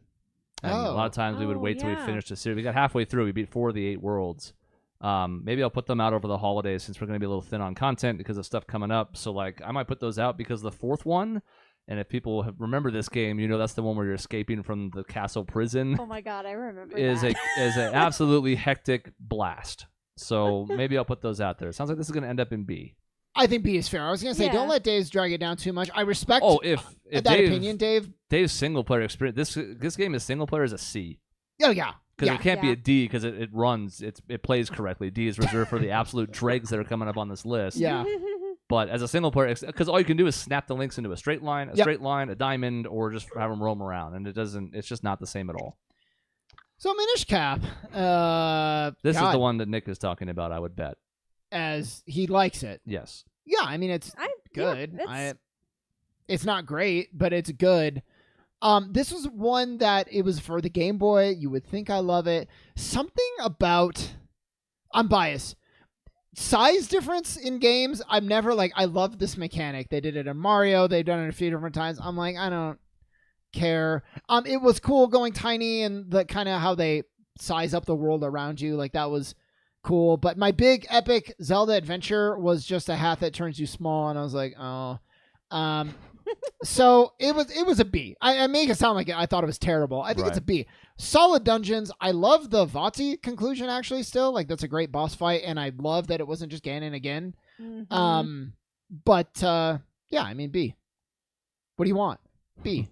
And a lot of times we would wait till we finished the series. We got halfway through. We beat 4 of the 8 worlds. Maybe I'll put them out over the holidays since we're going to be a little thin on content because of stuff coming up. So like I might put those out because the 4th one. And if people remember this game, that's the one where you're escaping from the castle prison. Oh my god, I remember is that. is an absolutely hectic blast. So maybe I'll put those out there. It sounds like this is going to end up in B. I think B is fair. I was going to say, don't let Dave's drag it down too much. I respect if that Dave, opinion, Dave. Dave's single player experience. This game is single player is a C. Oh, yeah. Because it can't be a D because it runs. It plays correctly. D is reserved for the absolute dregs that are coming up on this list. Yeah. But as a single player, because all you can do is snap the links into a straight line, a diamond, or just have them roam around, and it's just not the same at all. So Minish Cap. This is the one that Nick is talking about, I would bet. As he likes it. Yes. Yeah, I mean, it's good. It's not great, but it's good. This was one that it was for the Game Boy. You would think I love it. Something about... I'm biased. Size difference in games, I'm never like, I love this mechanic. They did it in Mario. They've done it a few different times. I'm like, I don't care. It was cool going tiny and the kind of how they size up the world around you. Like that was cool. But my big epic Zelda adventure was just a hat that turns you small. And I was like, oh, so it was a B. I make it sound like I thought it was terrible. I think it's a B. Solid dungeons. I love the Vati conclusion actually still. Like that's a great boss fight, and I love that it wasn't just Ganon again. Mm-hmm. But yeah, I mean B. What do you want? B.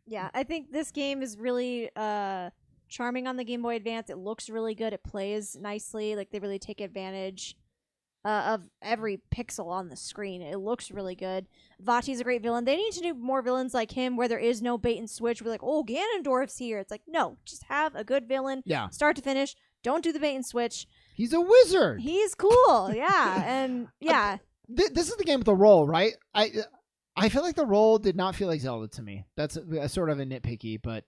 Yeah, I think this game is really charming on the Game Boy Advance. It looks really good. It plays nicely. Like they really take advantage of every pixel on the screen. It looks really good. Vati's a great villain. They need to do more villains like him where there is no bait and switch. We're like, oh, Ganondorf's here. It's like, no, just have a good villain. Yeah. Start to finish. Don't do the bait and switch. He's a wizard. He's cool. Yeah. And yeah. This is the game with the roll, right? I feel like the roll did not feel like Zelda to me. That's sort of a nitpicky, but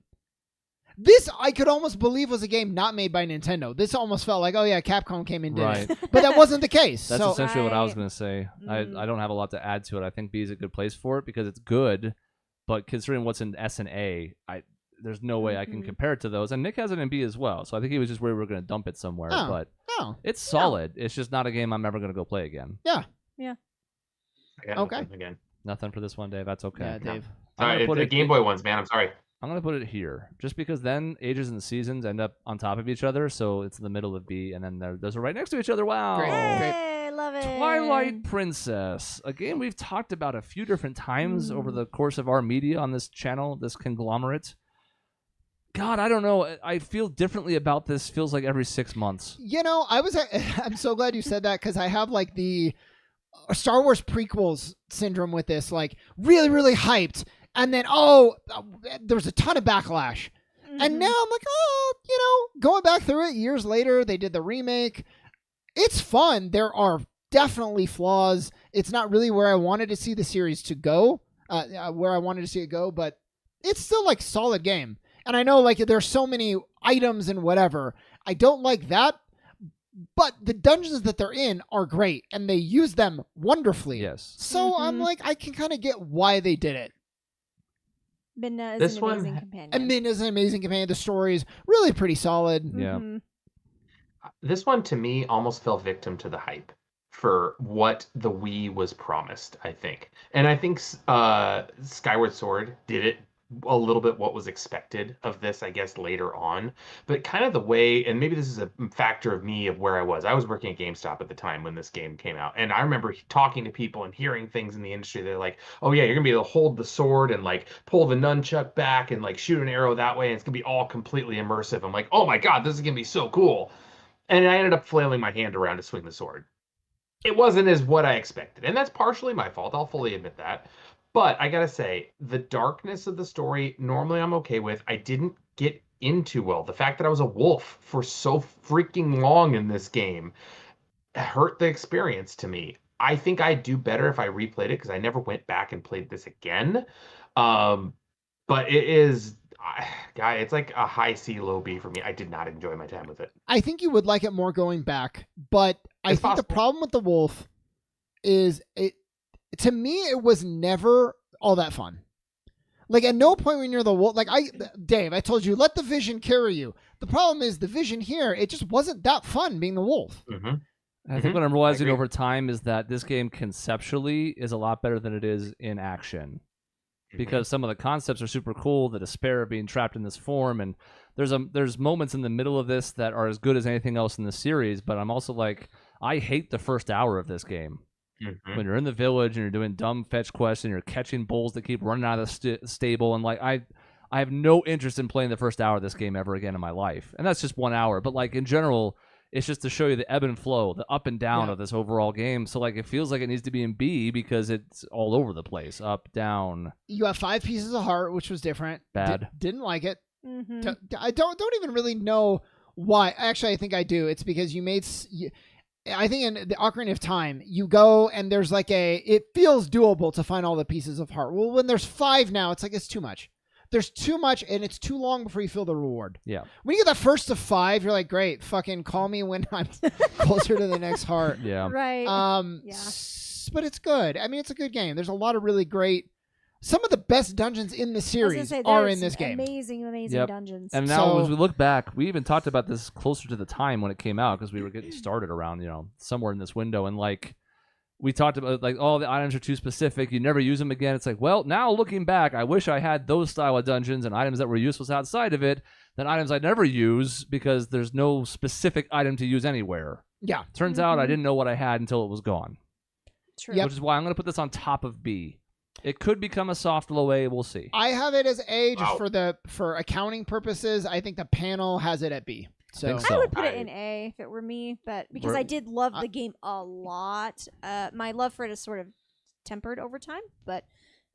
this I could almost believe was a game not made by Nintendo. This almost felt like, oh yeah, Capcom came and did it. But that wasn't the case. That's so, essentially what I was going to say. I don't have a lot to add to it. I think B is a good place for it because it's good, but considering what's in S and A, there's no way I can compare it to those. And Nick has it in B as well, so I think he was just where we were going to dump it somewhere. But it's solid. It's just not a game I'm ever going to go play again. Yeah. Okay. Again. Nothing for this one, Dave. That's okay. Yeah, Dave. Sorry, it's the Game Boy ones, man. I'm sorry. I'm going to put it here, just because then Ages and the Seasons end up on top of each other, so it's in the middle of B, and then those are right next to each other. Wow. Great. Hey, love it. Twilight Princess, a game we've talked about a few different times over the course of our media on this channel, this conglomerate. God, I don't know. I feel differently about this. Feels like every 6 months. I'm so glad you said that because I have like the Star Wars prequels syndrome with this, like really, really hyped, and then there was a ton of backlash, and now I'm like, going back through it years later, they did the remake. It's fun. There are definitely flaws. It's not really where I wanted to see the series to go, but it's still like solid game. And I know like there's so many items and whatever. I don't like that, but the dungeons that they're in are great and they use them wonderfully. Yes. So I'm like, I can kind of get why they did it. Minna is an amazing companion. And Minna's an amazing companion. The story is really pretty solid. Yeah. This one to me almost fell victim to the hype for what the Wii was promised, I think. And I think Skyward Sword did it a little bit what was expected of this, I guess, later on. But kind of the way, and maybe this is a factor of me of where I was. I was working at GameStop at the time when this game came out. And I remember talking to people and hearing things in the industry. They're like, oh yeah, you're going to be able to hold the sword and like pull the nunchuck back and like shoot an arrow that way. And it's going to be all completely immersive. I'm like, oh my God, this is going to be so cool. And I ended up flailing my hand around to swing the sword. It wasn't as what I expected. And that's partially my fault. I'll fully admit that. But I gotta say, the darkness of the story, normally I'm okay with. I didn't get into well. The fact that I was a wolf for so freaking long in this game hurt the experience to me. I think I'd do better if I replayed it because I never went back and played this again. But it is, guy, it's like a high C, low B for me. I did not enjoy my time with it. I think you would like it more going back, but I think the problem with the wolf is to me, it was never all that fun. Like, at no point when you're the wolf, like, Dave, I told you, let the vision carry you. The problem is the vision here, it just wasn't that fun being the wolf. I think what I'm realizing over time is that this game conceptually is a lot better than it is in action. Because some of the concepts are super cool, the despair of being trapped in this form, and there's moments in the middle of this that are as good as anything else in the series, but I'm also like, I hate the first hour of this game. When you're in the village and you're doing dumb fetch quests and you're catching bulls that keep running out of the stable, and like I have no interest in playing the first hour of this game ever again in my life. And that's just 1 hour, but like in general, it's just to show you the ebb and flow, the up and down of this overall game. So like it feels like it needs to be in B because it's all over the place, up, down. You have 5 pieces of heart, which was different. Bad. Didn't like it. I don't even really know why. Actually, I think I do. It's because you made. I think in the Ocarina of Time, you go and there's like it feels doable to find all the pieces of heart. Well, when there's 5 now, it's like it's too much. There's too much and it's too long before you feel the reward. Yeah. When you get the first of 5, you're like, great, fucking call me when I'm closer to the next heart. Yeah. Right. But it's good. I mean, it's a good game. There's a lot of really great. Some of the best dungeons in the series are in this game. Amazing dungeons. And now, as we look back, we even talked about this closer to the time when it came out because we were getting started around, somewhere in this window. And like, we talked about like, oh, the items are too specific. You never use them again. It's like, well, now looking back, I wish I had those style of dungeons and items that were useless outside of it than items I'd never use because there's no specific item to use anywhere. Yeah. Turns out I didn't know what I had until it was gone. True. Yep. Which is why I'm going to put this on top of B. It could become a soft low A. We'll see. I have it as A just for accounting purposes. I think the panel has it at B. So I would put it in A if it were me, but because I did love the game a lot, my love for it is sort of tempered over time, but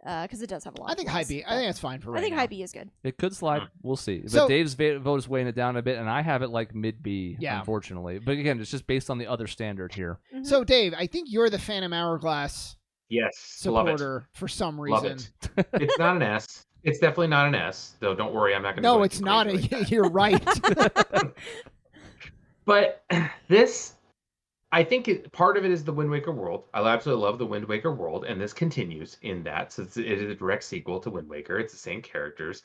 because it does have a lot. I think high B. I think that's fine for right I think now. high B is good. It could slide. We'll see. But So- Dave's vote is weighing it down a bit, and I have it like mid B, Yeah. unfortunately. But again, it's just based on the other standard here. So Dave, I think you're the Phantom Hourglass Yes, love it. supporter for some Love reason. it. It's not an S. It's definitely not an S, though. Don't worry, I'm not going to. No, it's not. You're right. But this, I think part of it is the Wind Waker world. I absolutely love the Wind Waker world, and this continues in that. So it is a direct sequel to Wind Waker. It's the same characters.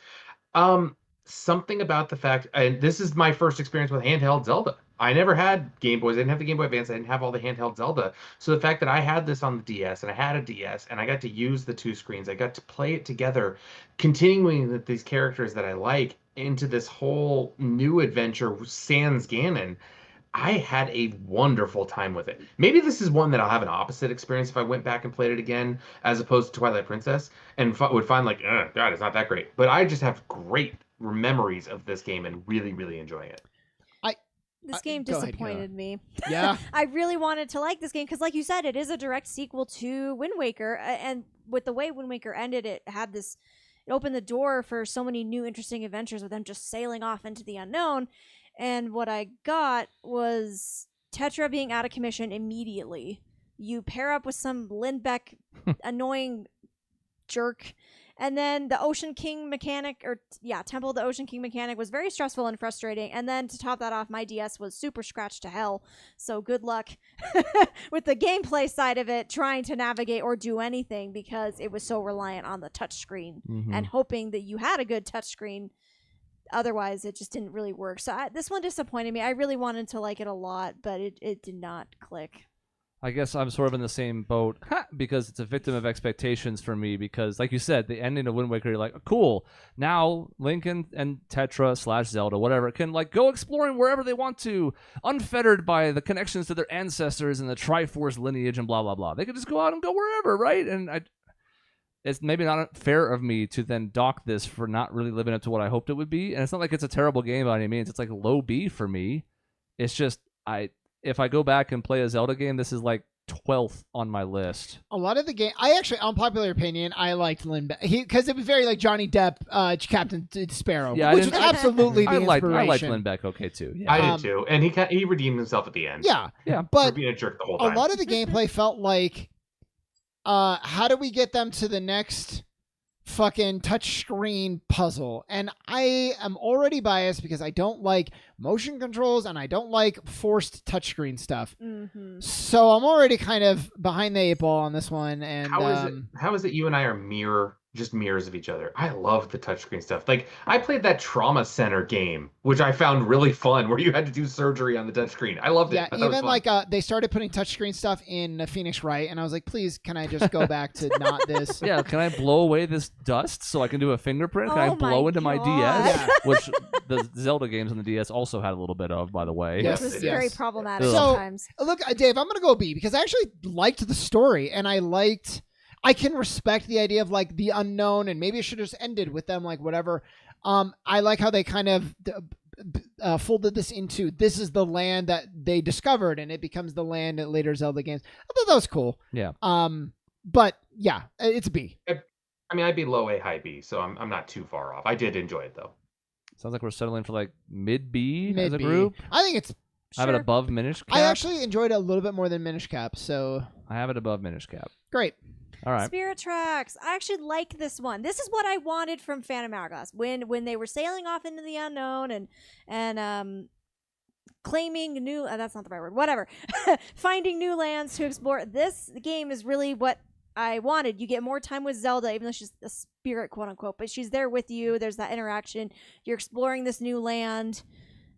Something about the fact, and this is my first experience with handheld Zelda. I never had Game Boys. I didn't have the Game Boy Advance. I didn't have all the handheld Zelda. So the fact that I had this on the DS, and I had a DS, and I got to use the 2 screens, I got to play it together, continuing with these characters that I like into this whole new adventure, sans Ganon. I had a wonderful time with it. Maybe this is one that I'll have an opposite experience if I went back and played it again, as opposed to Twilight Princess, and would find like, God, it's not that great. But I just have great memories of this game and really, really enjoying it. This game go ahead, disappointed me. Yeah. I really wanted to like this game because, like you said, it is a direct sequel to Wind Waker. And with the way Wind Waker ended, it opened the door for so many new interesting adventures with them just sailing off into the unknown. And what I got was Tetra being out of commission immediately. You pair up with some Lindbeck annoying jerk. And then the Ocean King mechanic, Temple of the Ocean King mechanic was very stressful and frustrating. And then to top that off, my DS was super scratched to hell. So good luck with the gameplay side of it, trying to navigate or do anything because it was so reliant on the touchscreen and hoping that you had a good touchscreen. Otherwise, it just didn't really work. So this one disappointed me. I really wanted to like it a lot, but it did not click. I guess I'm sort of in the same boat because it's a victim of expectations for me because, like you said, the ending of Wind Waker, you're like, cool. Now Link and Tetra / Zelda, whatever, can like go exploring wherever they want to, unfettered by the connections to their ancestors and the Triforce lineage and blah, blah, blah. They could just go out and go wherever, right? And it's maybe not fair of me to then dock this for not really living up to what I hoped it would be. And it's not like it's a terrible game by any means. It's like low B for me. It's just, if I go back and play a Zelda game, this is like 12th on my list. A lot of the game, I actually, unpopular opinion, I liked Lindbeck because it was very like Johnny Depp, Captain Sparrow, which was absolutely the inspiration. I liked Lindbeck okay too. Yeah. I did too, and he redeemed himself at the end. Yeah, but for being a jerk the whole time. A lot of the gameplay felt like, how do we get them to the next fucking touchscreen puzzle? And I am already biased because I don't like motion controls and I don't like forced touchscreen stuff. So I'm already kind of behind the 8-ball on this one. And how is it you and I are mirrors of each other? I love the touchscreen stuff. Like I played that Trauma Center game, which I found really fun, where you had to do surgery on the touchscreen. I loved it. Yeah, even like they started putting touchscreen stuff in Phoenix Wright, and I was like, please, can I just go back to not this? Yeah, can I blow away this dust so I can do a fingerprint? Can I blow into my DS? Yeah. Which the Zelda games on the DS also had a little bit of, by the way. Yes, It was very problematic So, sometimes. Look, Dave, I'm going to go B because I actually liked the story, and I can respect the idea of like the unknown, and maybe it should have just ended with them, like whatever. I like how they kind of folded this into, this is the land that they discovered, and it becomes the land in later Zelda games. I thought that was cool. Yeah. But yeah, it's a B. I mean, I'd be low A, high B, so I'm not too far off. I did enjoy it though. Sounds like we're settling for like mid B as a Mid-B. group. I think it's. I have it above Minish Cap. I actually enjoyed it a little bit more than Minish Cap, so I have it above Minish Cap. great. All right. Spirit Tracks. I actually like this one. This is what I wanted from Phantom Hourglass when they were sailing off into the unknown and claiming new. That's not the right word. Whatever. Finding new lands to explore. This game is really what I wanted. You get more time with Zelda, even though she's a spirit, quote unquote, but she's there with you. There's that interaction. You're exploring this new land.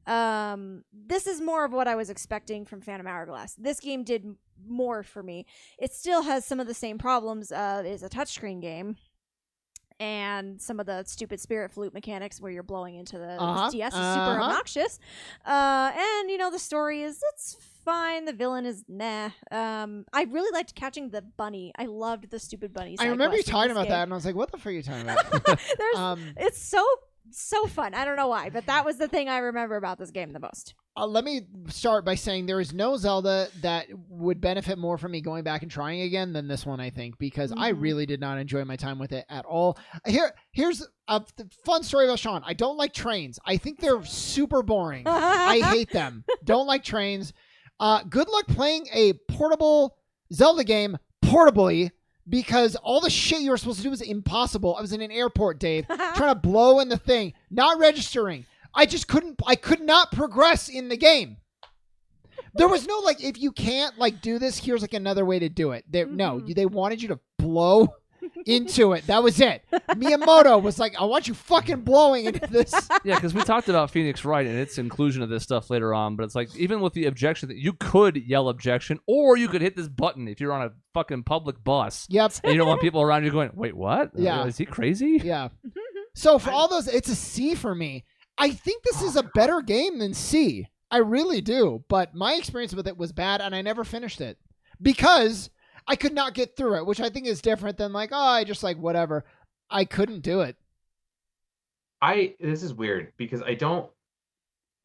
This is more of what I was expecting from Phantom Hourglass. This game did more for me. It still has some of the same problems. It's a touchscreen game, and some of the stupid spirit flute mechanics where you're blowing into the DS is super obnoxious. And the story it's fine. The villain is meh. I really liked catching the bunny. I loved the stupid bunny. I remember you talking about that, and I was like, "What the fuck are you talking about?" It's so fun. I don't know why, but that was the thing I remember about this game the most. Let me start by saying there is no Zelda that would benefit more from me going back and trying again than this one, I think, because I really did not enjoy my time with it at all. Here's a fun story about Sean. I don't like trains. I think they're super boring. I hate them. Don't like trains. Good luck playing a portable Zelda game portably, because all the shit you were supposed to do was impossible. I was in an airport, Dave, trying to blow in the thing, not registering. I could not progress in the game. There was no, like, if you can't, like, do this, here's, like, another way to do it. No, they wanted you to blow into it. That was it. Miyamoto was like, I want you fucking blowing into this. Yeah, because we talked about Phoenix Wright and its inclusion of this stuff later on, but it's like, even with the objection, that you could yell objection, or you could hit this button if you're on a fucking public bus. Yep. And you don't want people around you going, wait, what? Yeah. Is he crazy? Yeah. So for all those, it's a C for me. I think this is a better game than C. I really do. But my experience with it was bad, and I never finished it because I could not get through it, which I think is different than like, I just like whatever. I couldn't do it. This is weird because I don't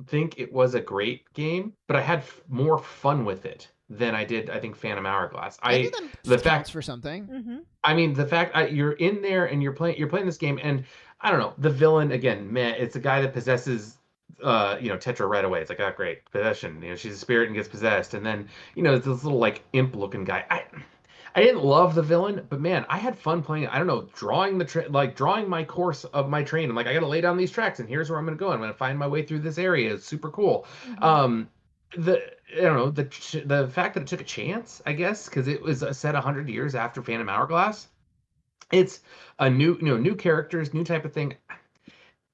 think it was a great game, but I had more fun with it than I did, I think, Phantom Hourglass. I think that counts for something. Mm-hmm. I mean, the fact you're in there and you're playing this game, and I don't know, the villain again, man, it's a guy that possesses, Tetra right away. It's like, oh, great, possession. She's a spirit and gets possessed, and then it's this little like imp-looking guy. I didn't love the villain, but man, I had fun playing it. I don't know, drawing drawing my course of my train. I'm like, I got to lay down these tracks, and here's where I'm going to go. I'm going to find my way through this area. It's super cool. Mm-hmm. The fact that it took a chance, I guess, because it was set 100 years after Phantom Hourglass. It's a new characters, new type of thing.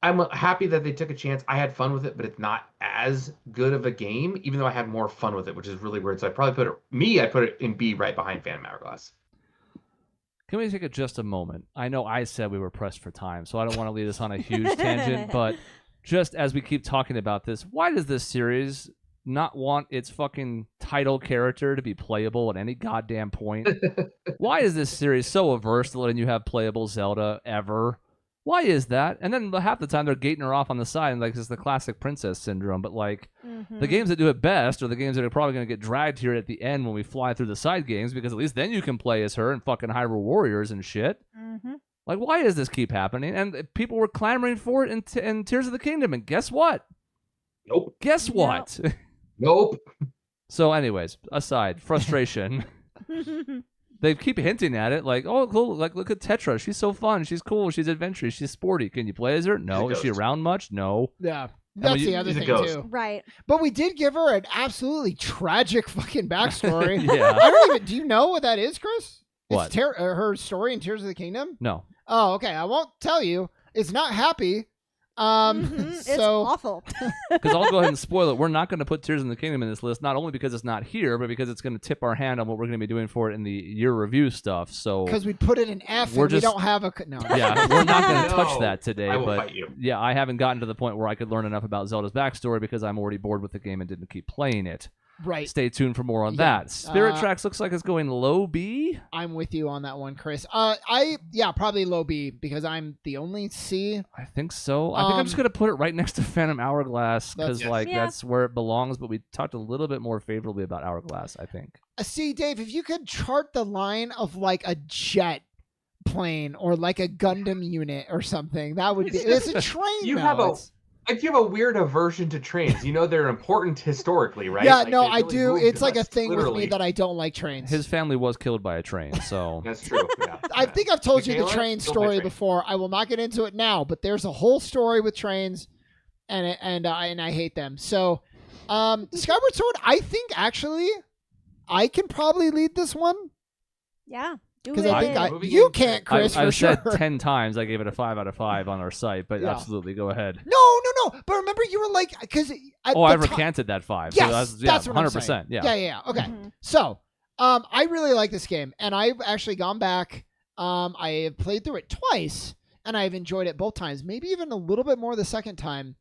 I'm happy that they took a chance. I had fun with it, but it's not as good of a game, even though I had more fun with it, which is really weird. So I probably put it in B right behind Phantom Hourglass. Can we take just a moment? I know I said we were pressed for time, so I don't want to lead us on a huge tangent, but just as we keep talking about this, why does this series not want its fucking title character to be playable at any goddamn point? Why is this series so averse to letting you have playable Zelda ever? Why is that? And then half the time they're gating her off on the side, and like it's the classic princess syndrome. But like the games that do it best are the games that are probably going to get dragged here at the end when we fly through the side games, because at least then you can play as her and fucking Hyrule Warriors and shit. Mm-hmm. Like, why does this keep happening? And people were clamoring for it in Tears of the Kingdom, and guess what? Nope. Guess what? Nope. So, anyways, aside frustration. They keep hinting at it, like, oh, cool, like, look at Tetra. She's so fun. She's cool. She's adventurous. She's sporty. Can you play as her? No. Is she around much? No. Yeah. That's the other thing, too. Right. But we did give her an absolutely tragic fucking backstory. Yeah. Do you know what that is, Chris? What? It's her story in Tears of the Kingdom? No. Oh, okay. I won't tell you. It's not happy. It's awful. Because I'll go ahead and spoil it. We're not going to put Tears in the Kingdom in this list, not only because it's not here, but because it's going to tip our hand on what we're going to be doing for it in the year review stuff. So because we put it in F and we don't have a no. Yeah, we're not going to touch that today. I will but fight you. yeah, I haven't gotten to the point where I could learn enough about Zelda's backstory because I'm already bored with the game and didn't keep playing it. Right. Stay tuned for more on Yeah. that. Spirit Tracks looks like it's going low B. I'm with you on that one, Chris. Probably low B because I'm the only C. I think so. I think I'm just going to put it right next to Phantom Hourglass because that's where it belongs, but we talked a little bit more favorably about Hourglass, I think. See, Dave, if you could chart the line of like a jet plane or like a Gundam unit or something, that would be... It's a train, You though. have a weird aversion to trains. They're important historically, right? Yeah, Like, no, they I really do. moved It's like a us, thing with literally. me that I don't like trains. His family was killed by a train, so... That's true. Yeah. I think I've told you the Michaela, train don't story play train. before. I will not get into it now, but there's a whole story with trains, and I hate them. So, Skyward Sword, I think actually, I can probably lead this one Yeah. because I think you can't, Chris, for I've sure. said 10 times I gave it a 5 out of 5 on our site, but Yeah. absolutely, go ahead. No. But remember, you were like, because I recanted that 5. Yes, so that's what I'm 100%. saying. Yeah. Yeah. Okay. Mhm. So, I really like this game, and I've actually gone back. I have played through it twice, and I've enjoyed it both times. Maybe even a little bit more the second time.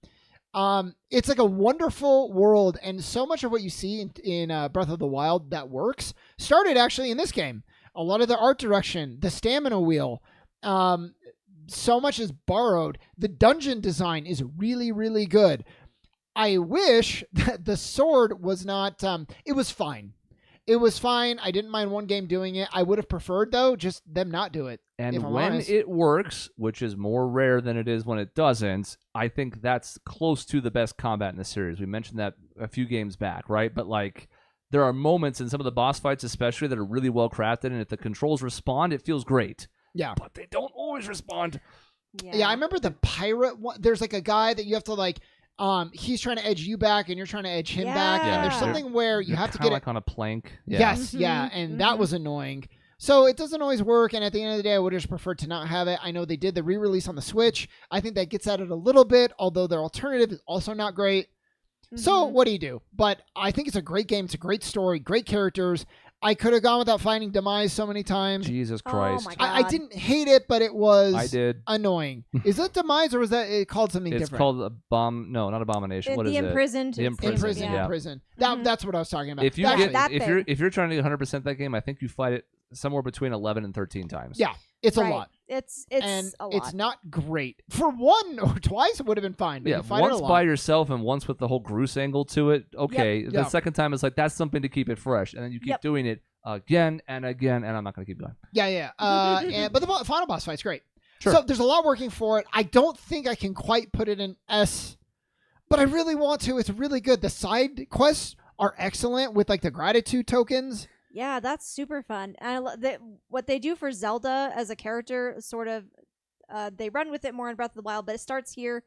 It's like a wonderful world, and so much of what you see in Breath of the Wild that works started actually in this game. A lot of the art direction, the stamina wheel, so much is borrowed. The dungeon design is really, really good. I wish that the sword was not... it was fine. It was fine. I didn't mind one game doing it. I would have preferred, though, just them not do it. And when it works, which is more rare than it is when it doesn't, I think that's close to the best combat in the series. We mentioned that a few games back, right? But like, there are moments in some of the boss fights especially that are really well crafted, and if the controls respond, it feels great. Yeah. But they don't always respond. Yeah, I remember the pirate one. There's like a guy that you have to like... he's trying to edge you back, and you're trying to edge him back, and there's Yeah. something where you have to get like on a plank. Yeah. Yes, yeah, and that was annoying. So it doesn't always work, and at the end of the day, I would have just preferred to not have it. I know they did the re-release on the Switch. I think that gets at it a little bit, although their alternative is also not great. So what do? But I think it's a great game. It's a great story, great characters. I could have gone without finding Demise so many times. Jesus Christ. Oh my I God. didn't hate it, but it was I did. annoying. Is it Demise, or was that it called something It's different? called no, not Abomination. What is the it? imprisoned. The In prison. Yeah. That's what I was talking about. If you Actually, get that if thing. you're trying to get 100% that game, I think you fight it somewhere between 11 and 13 times. Yeah, it's a Right. lot. It's And a lot. it's not great. For one or twice, it would have been fine. But Yeah, you fight once it a lot. by yourself and once with the whole Groose angle to it. Okay, the Yep. second time is like that's something to keep it fresh, and then you keep Yep. doing it again and again, and I'm not going to keep going. Yeah. But the final boss fight's great. Sure. So there's a lot working for it. I don't think I can quite put it in S, but I really want to. It's really good. The side quests are excellent with like the gratitude tokens. Yeah, that's super fun. And what they do for Zelda as a character, sort of, they run with it more in Breath of the Wild, but it starts here.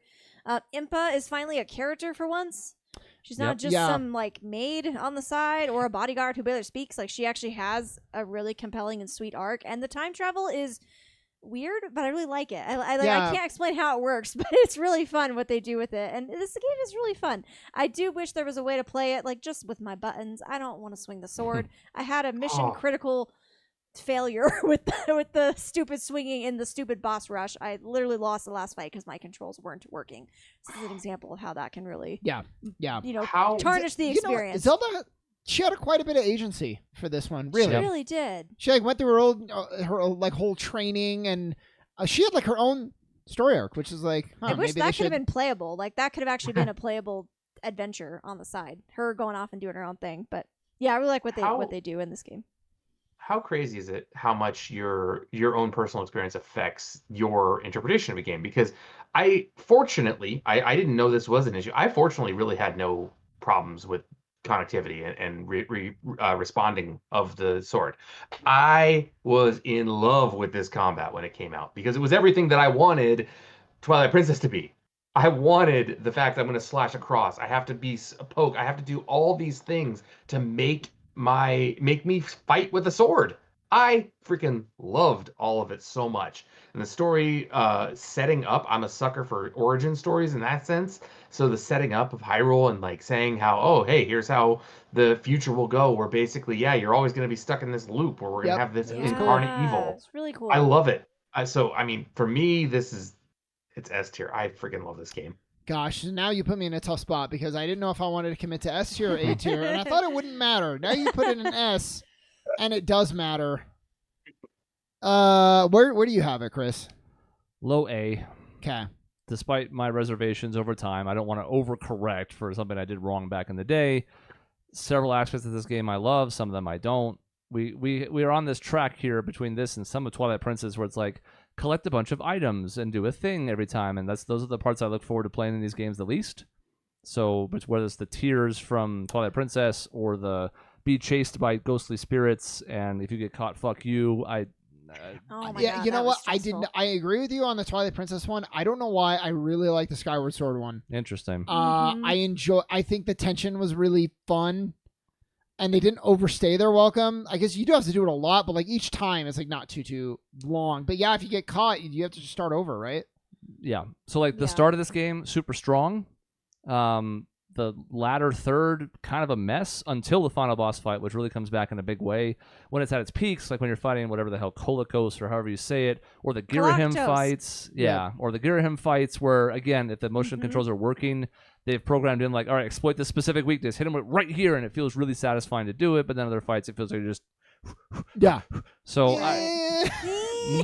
Impa is finally a character for once. She's not Yep. just Yeah. some like maid on the side or a bodyguard who barely speaks. Like she actually has a really compelling and sweet arc, and the time travel is weird, but I really like it. I Yeah. can't explain how it works, but it's really fun what they do with it. And this game is really fun. I do wish there was a way to play it like just with my buttons. I don't want to swing the sword. I had a mission critical failure with the stupid swinging in the stupid boss rush. I literally lost the last fight because my controls weren't working. This is an example of how that can really, Yeah. How tarnish the You know what? experience. Zelda, she had quite a bit of agency for this one. She Really, really did. she like went through her like whole training, and she had like her own story arc, which is like, I wish maybe that they could have should. been playable. Like that could have actually been a playable adventure on the side. Her going off and doing her own thing. But yeah, I really like what they do in this game. how crazy is it how much your own personal experience affects your interpretation of a game? Because I didn't know this was an issue. I fortunately really had no problems with connectivity and responding of the sword. I was in love with this combat when it came out because it was everything that I wanted Twilight Princess to be. I wanted the fact that I'm going to slash across. I have to be a poke. I have to do all these things to make me fight with a sword. I freaking loved all of it so much. And the story setting up, I'm a sucker for origin stories in that sense. So the setting up of Hyrule and like saying how, oh, hey, here's how the future will go. Where basically, yeah, you're always going to be stuck in this loop where we're going to have this incarnate evil. It's really cool. I love it. So, I mean, for me, it's S tier. I freaking love this game. Gosh, now you put me in a tough spot because I didn't know if I wanted to commit to S tier or A tier, and I thought it wouldn't matter. Now you put it in S, and it does matter. Where do you have it, Chris? Low A. Okay. Despite my reservations over time, I don't want to overcorrect for something I did wrong back in the day. Several aspects of this game I love, some of them I don't. We are on this track here between this and some of Twilight Princess where it's like collect a bunch of items and do a thing every time, and those are the parts I look forward to playing in these games the least. So whether it's the tears from Twilight Princess or the be chased by ghostly spirits, and if you get caught, fuck you. Oh my Yeah, God, you know that what? was stressful. I agree with you on the Twilight Princess one. I don't know why. I really like the Skyward Sword one. Interesting. I think the tension was really fun, and they didn't overstay their welcome. I guess you do have to do it a lot, but like each time it's like not too long. But yeah, if you get caught, you have to just start over, right? Yeah. So like the Yeah. start of this game, super strong. The latter third, kind of a mess until the final boss fight, which really comes back in a big way. When it's at its peaks, like when you're fighting whatever the hell, Kolokos or however you say it, or the Girahim Galactos. fights. Yeah. Yeah. Or the Girahim fights where, again, if the motion controls are working, they've programmed in like, all right, exploit this specific weakness, hit him right here, and it feels really satisfying to do it. But then other fights, it feels like you're just... Yeah. So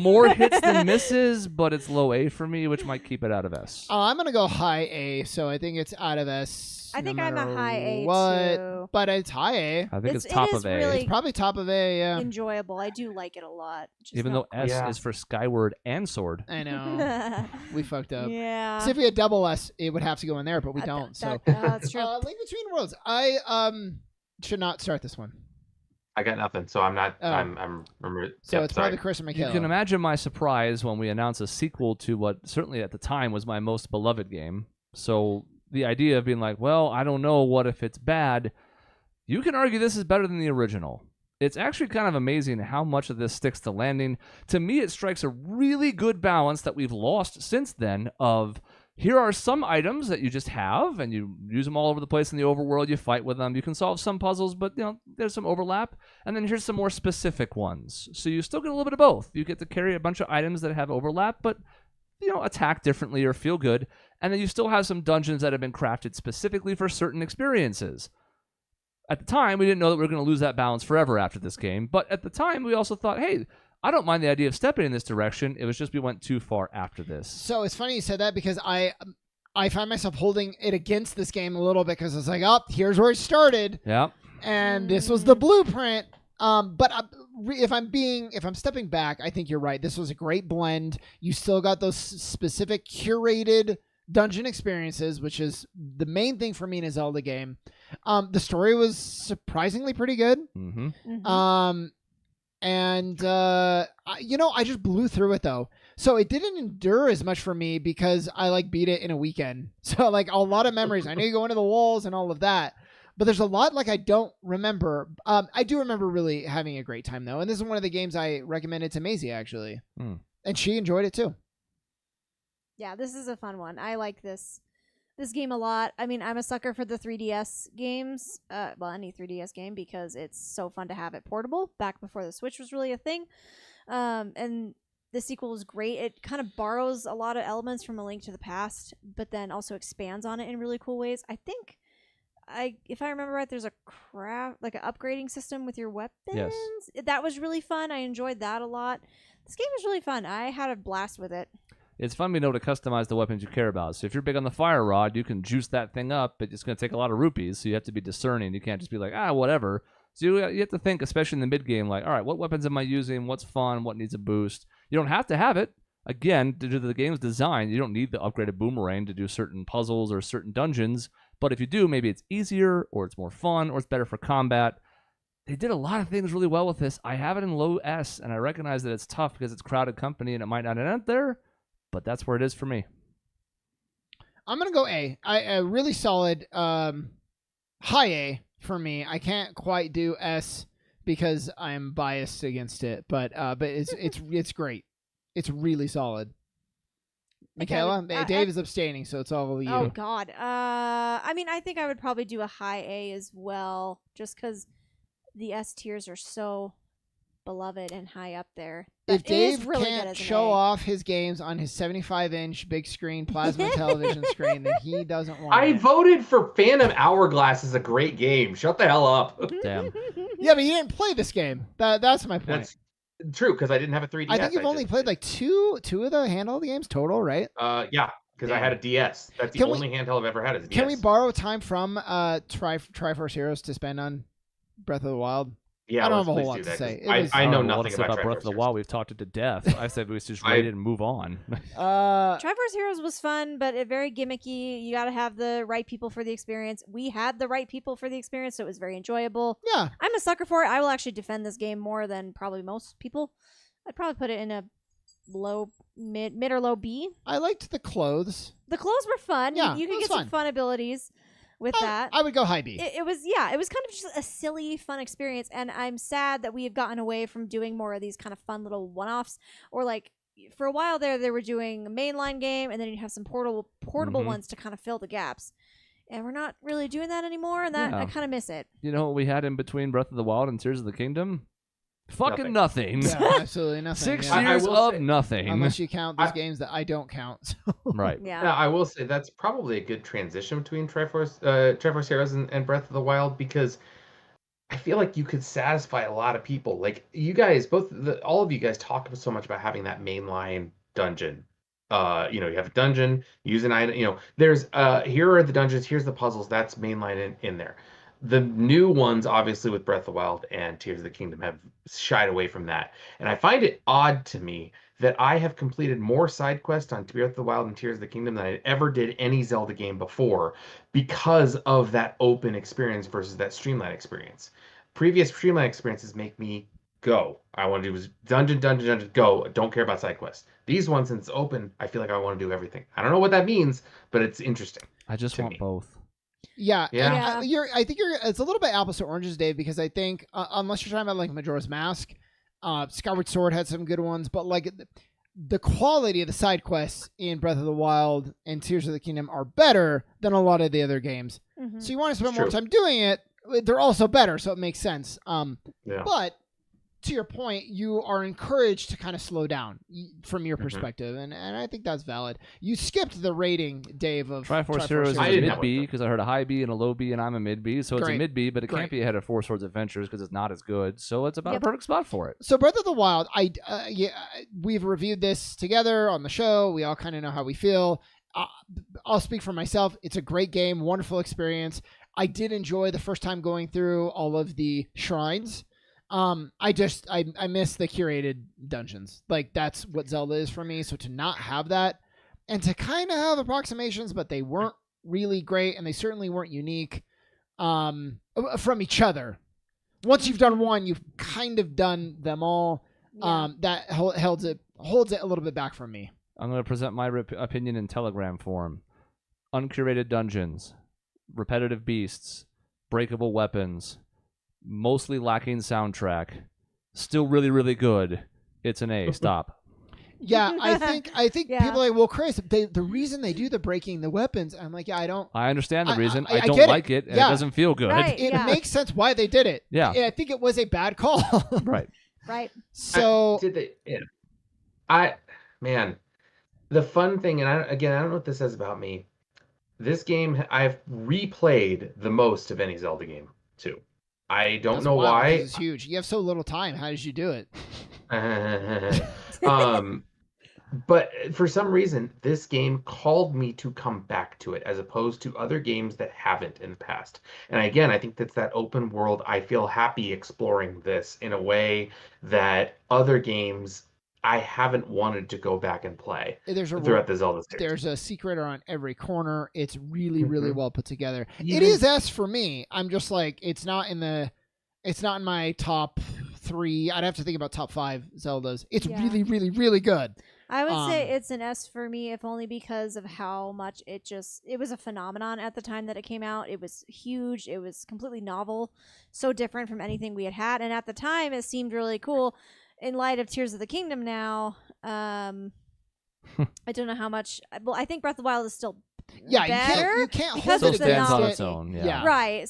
more hits than misses, but it's low A for me, which might keep it out of S. I'm gonna go high A, so I think it's out of S. I think I'm a matter high A what, too. but it's high A. I think it's It top is of A. really It's probably top of A. Yeah, enjoyable. I do like it a lot. Just Even though not S Yeah. is for Skyward and Sword. I know. We fucked up. yeah. So if we had double S, it would have to go in there, but we don't. So That's true. Link Between Worlds. I should not start this one. I got nothing, so I'm not. Oh. I'm So yep, it's sorry. probably Chris and You Michaela. can imagine my surprise when we announced a sequel to what certainly at the time was my most beloved game. So the idea of being like, well, I don't know, what if it's bad? You can argue this is better than the original. It's actually kind of amazing how much of this sticks to landing. To me, it strikes a really good balance that we've lost since then of here are some items that you just have, and you use them all over the place in the overworld. You fight with them. You can solve some puzzles, but there's some overlap. And then here's some more specific ones. So you still get a little bit of both. You get to carry a bunch of items that have overlap, but attack differently or feel good. And then you still have some dungeons that have been crafted specifically for certain experiences. At the time, we didn't know that we were going to lose that balance forever after this game. But at the time, we also thought, hey, I don't mind the idea of stepping in this direction. It was just we went too far after this. So it's funny you said that because I find myself holding it against this game a little bit because it's like, oh, here's where it started. Yeah. And this was the blueprint. But if I'm stepping back, I think you're right. This was a great blend. You still got those specific curated dungeon experiences, which is the main thing for me in a Zelda game. The story was surprisingly pretty good. Mm-hmm. I just blew through it though. So it didn't endure as much for me because I beat it in a weekend. So a lot of memories. I know you go into the walls and all of that, but there's a lot I don't remember. I do remember really having a great time though. And this is one of the games I recommended to Maisie actually. And she enjoyed it too. Yeah, this is a fun one. I like this game a lot. I mean, I'm a sucker for the 3DS games. Any 3DS game because it's so fun to have it portable back before the Switch was really a thing. And the sequel was great. It kind of borrows a lot of elements from A Link to the Past, but then also expands on it in really cool ways. I think, if I remember right, there's an upgrading system with your weapons. Yes. That was really fun. I enjoyed that a lot. This game was really fun. I had a blast with it. It's fun being able to customize the weapons you care about. So if you're big on the fire rod, you can juice that thing up, but it's going to take a lot of rupees, so you have to be discerning. You can't just be like, whatever. So you have to think, especially in the mid-game, like, all right, what weapons am I using? What's fun? What needs a boost? You don't have to have it. Again, due to the game's design, you don't need the upgraded boomerang to do certain puzzles or certain dungeons. But if you do, maybe it's easier, or it's more fun, or it's better for combat. They did a lot of things really well with this. I have it in low S, and I recognize that it's tough because it's crowded company and it might not end there. But that's where it is for me. I'm going to go A. A really solid high A for me. I can't quite do S because I'm biased against it, but it's great. It's really solid. Michaela, Dave is abstaining, so it's all you. Oh God. I mean, I think I would probably do a high A as well, just because the S tiers are so beloved and high up there. If Dave can't show off his games on his 75-inch big screen plasma television screen, then he doesn't want I it. voted for Phantom Hourglass as a great game. Shut the hell up. Damn. Yeah, but you didn't play this game. That's my point. That's true, because I didn't have a 3DS. I think you've only played two of the handheld games total, right? Yeah, because I had a DS. That's the only handheld I've ever had is a DS. Can we borrow time from Triforce Heroes to spend on Breath of the Wild? Yeah, I don't have a whole lot to say. I know nothing about Breath of the Wild. We've talked it to death. I said we should just rate it and move on. Triforce Heroes was fun, but very gimmicky. You got to have the right people for the experience. We had the right people for the experience, so it was very enjoyable. Yeah. I'm a sucker for it. I will actually defend this game more than probably most people. I'd probably put it in a mid or low B. I liked the clothes. The clothes were fun. Yeah, you could get some fun abilities with that. I would go high B. It was kind of just a silly, fun experience, and I'm sad that we have gotten away from doing more of these kind of fun little one-offs. Or for a while there, they were doing a mainline game, and then you have some portable ones to kind of fill the gaps. And we're not really doing that anymore, and I kind of miss it. You know what we had in between Breath of the Wild and Tears of the Kingdom? Fucking nothing. Yeah, absolutely nothing. 6 years of nothing. Unless you count those games that I don't count. So. Right. Yeah. Now, I will say that's probably a good transition between Triforce Heroes and Breath of the Wild, because I feel like you could satisfy a lot of people. Like you guys, all of you guys talk so much about having that mainline dungeon. You have a dungeon, use an item. There's here are the dungeons, here's the puzzles. That's mainline in there. The new ones, obviously, with Breath of the Wild and Tears of the Kingdom, have shied away from that. And I find it odd to me that I have completed more side quests on Breath of the Wild and Tears of the Kingdom than I ever did any Zelda game before, because of that open experience versus that streamlined experience. Previous streamlined experiences make me go. I want to do dungeon, go. Don't care about side quests. These ones, since it's open, I feel like I want to do everything. I don't know what that means, but it's interesting. I just want both. Yeah. Yeah. I think it's a little bit apples to oranges, Dave, because I think unless you're talking about like Majora's Mask, Skyward Sword had some good ones, but like the quality of the side quests in Breath of the Wild and Tears of the Kingdom are better than a lot of the other games. Mm-hmm. So you want to spend more time doing it. They're also better, so it makes sense. But to your point, you are encouraged to kind of slow down from your Mhm. perspective, and I think that's valid. You skipped the rating, Dave, of Triforce Heroes is I a didn't mid have B one. because I heard a high B and a low B, and I'm a mid B, so it's a Great. mid B, but it Great. can't be ahead of Four Swords Adventures because it's not as good. So it's about Yep. a perfect spot for it. So Breath of the Wild, we've reviewed this together on the show. We all kind of know how we feel. I'll speak for myself. It's a great game, wonderful experience. I did enjoy the first time going through all of the shrines. I miss the curated dungeons. Like, that's what Zelda is for me. So to not have that, and to kind of have approximations, but they weren't really great, and they certainly weren't unique from each other. Once you've done one, you've kind of done them all. Yeah. That holds it a little bit back from me. I'm going to present my opinion in Telegram form. Uncurated dungeons, repetitive beasts, breakable weapons, mostly lacking soundtrack, still really, really good. It's an A. Stop. Yeah, I think Yeah. people are like, well, Chris, the reason they do the breaking the weapons, I'm like, yeah, I understand the reason. I I don't get like it, and Yeah. it doesn't feel good. Right. it Yeah. makes sense why they did it. Yeah. I think it was a bad call. Right. Right. So Did they? Yeah. Man, the fun thing, and I don't know what this says about me. This game I've replayed the most of any Zelda game too. I don't that's know wild, why. 'cause it's huge. You have so little time. How did you do it? But for some reason, this game called me to come back to it as opposed to other games that haven't in the past. And again, I think that's that open world. I feel happy exploring this in a way that other games I haven't wanted to go back and play There's a throughout the Zelda series. There's a secret on every corner. It's really, really Mhm. well put together. It Even- is S for me. I'm just like, it's not in my top 3. I'd have to think about top 5 Zeldas. It's Yeah. really, really, really good. I would say Um, it's an S for me, if only because of how much it was a phenomenon at the time that it came out. It was huge. It was completely novel, so different from anything we had had. And at the time, it seemed really cool. In light of Tears of the Kingdom now, I don't know how much. Well, I think Breath of the Wild is still Yeah, better. you can't because hold Still it it's a stands on against its it. own. Yeah. Yeah. right.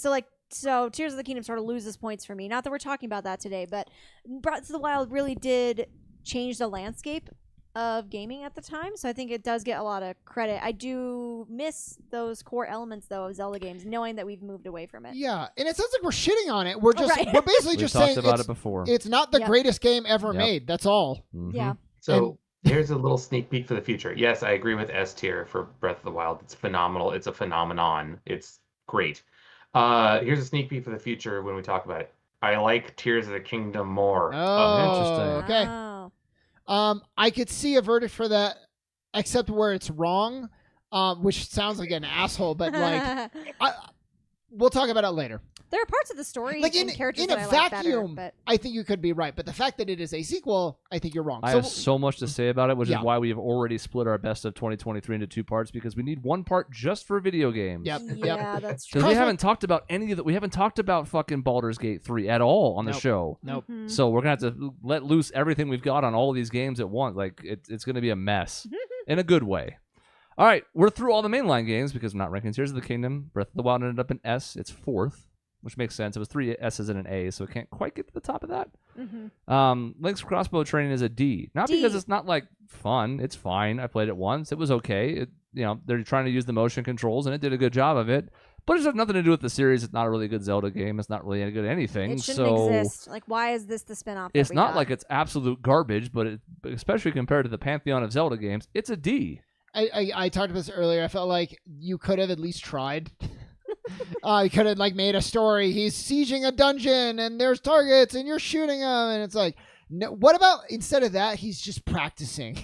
So Tears of the Kingdom sort of loses points for me. Not that we're talking about that today, but Breath of the Wild really did change the landscape of gaming at the time, so I think it does get a lot of credit. I do miss those core elements though of Zelda games, knowing that we've moved away from it. Yeah, and it sounds like we're shitting on it. We're just Right. we're basically We've just talked saying about it's, it before. it's not the Yep. greatest game ever Yep. made. That's all. Mhm. Yeah. So here's a little sneak peek for the future. Yes, I agree with S tier for Breath of the Wild. It's phenomenal. It's a phenomenon. It's great. Here's a sneak peek for the future when we talk about it. I like Tears of the Kingdom more. Oh, Interesting. okay. Oh. I could see a verdict for that, except where it's wrong, which sounds like an asshole. But like, we'll talk about it later. there are parts of the story Like and characters in that a I like better, vacuum, but I think you could be right. But the fact that it is a sequel, I think you're wrong. I have so much to say about it, which Yeah. is why we have already split our best of 2023 into 2 parts, because we need one part just for video games. Yep. yeah, that's true. Because we Crossword- haven't talked about any of that. We haven't talked about fucking Baldur's Gate 3 at all on the Nope. show. Nope. Mhm. So we're gonna have to let loose everything we've got on all these games at once. Like it's gonna be a mess in a good way. All right, we're through all the mainline games because I'm not ranking Tears of the Kingdom. Breath of the Wild ended up in S. It's 4th, which makes sense. It was 3 S's and an A, so it can't quite get to the top of that. Mhm. Link's Crossbow Training is a D. Not D. because it's not like fun. It's fine. I played it once. It was okay. They're trying to use the motion controls, and it did a good job of it. But it has nothing to do with the series. It's not a really good Zelda game. It's not really any good at anything. It shouldn't so exist. Like, why is this the spinoff? it's that we not got? like it's absolute garbage, but especially compared to the pantheon of Zelda games, it's a D. I talked about this earlier. I felt like you could have at least tried. You could have like made a story. He's sieging a dungeon, and there's targets, and you're shooting them, and it's like, no. What about instead of that, he's just practicing?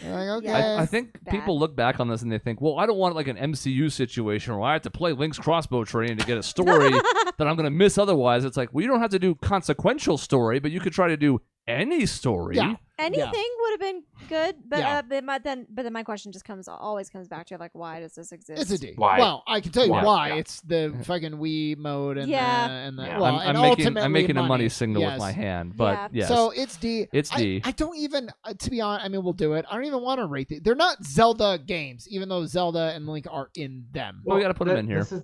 You're like, okay. Yeah. I think bad. people look back on this and they think, well, I don't want like an MCU situation where I have to play Link's Crossbow Training to get a story that I'm going to miss otherwise. It's like, well, you don't have to do consequential story, but you could try to do any story. Yeah. Anything would have been good, but Yeah. then my question just always comes back to like, why does this exist? It's a D. Why? Well, I can tell you Why? why. Yeah. It's the fucking Wii mode and Yeah. the Yeah. well, I'm and making ultimately a money signal Yes. with my hand, but Yeah. yes. So it's D. It's D. I don't even, to be honest, I mean, we'll do it. I don't even want to rate it. They're not Zelda games, even though Zelda and Link are in them. Well, we gotta put 'em in here. This is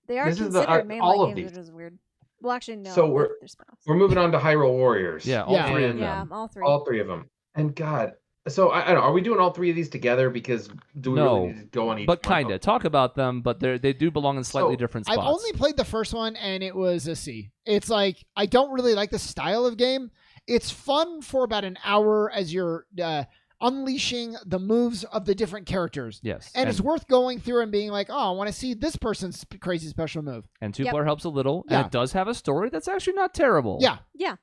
They are This is the- considered mainline all of games, these. which is weird. Well, actually, no. So we're they're spin-offs. moving on to Hyrule Warriors. Yeah, all Yeah. three of them. Yeah, all three. All three of them. And God, so I don't know. Are we doing all three of these together? Because do we really need to go on each? But one? kind of. Talk about them, but they do belong in slightly different spots. I've only played the first one, and it was a C. It's like, I don't really like the style of game. It's fun for about an hour as you're unleashing the moves of the different characters. Yes. And it's worth going through and being like, oh, I want to see this person's crazy special move. And two-player helps a little, Yeah. and it does have a story that's actually not terrible. Yeah. Yeah.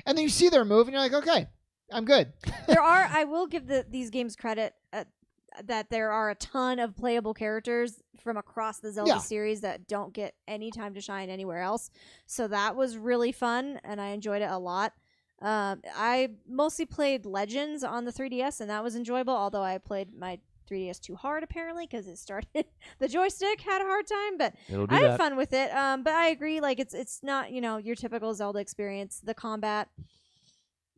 And then you see their move, and you're like, okay, I'm good. I will give these games credit that there are a ton of playable characters from across the Zelda series that don't get any time to shine anywhere else. So that was really fun, and I enjoyed it a lot. I mostly played Legends on the 3DS, and that was enjoyable, although I played my 3DS too hard, apparently, because it started... the joystick had a hard time, but I had fun with it. But I agree, like, it's not, your typical Zelda experience. The combat...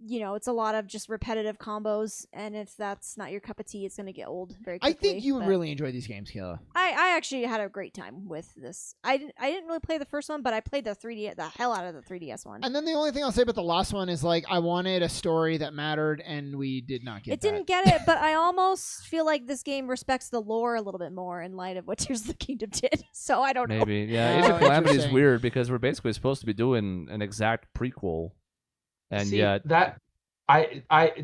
it's a lot of just repetitive combos, and if that's not your cup of tea, it's going to get old very quickly. I think you would really enjoy these games, Kayla. I actually had a great time with this. I didn't really play the first one, but I played the hell out of the 3DS one. And then the only thing I'll say about the last one is, like, I wanted a story that mattered, and we did not get it. Didn't get it, but I almost feel like this game respects the lore a little bit more in light of what Tears of the Kingdom did. So I don't know. Maybe, yeah. Oh, Age of Calamity is interesting. weird because we're basically supposed to be doing an exact prequel, and See, yet that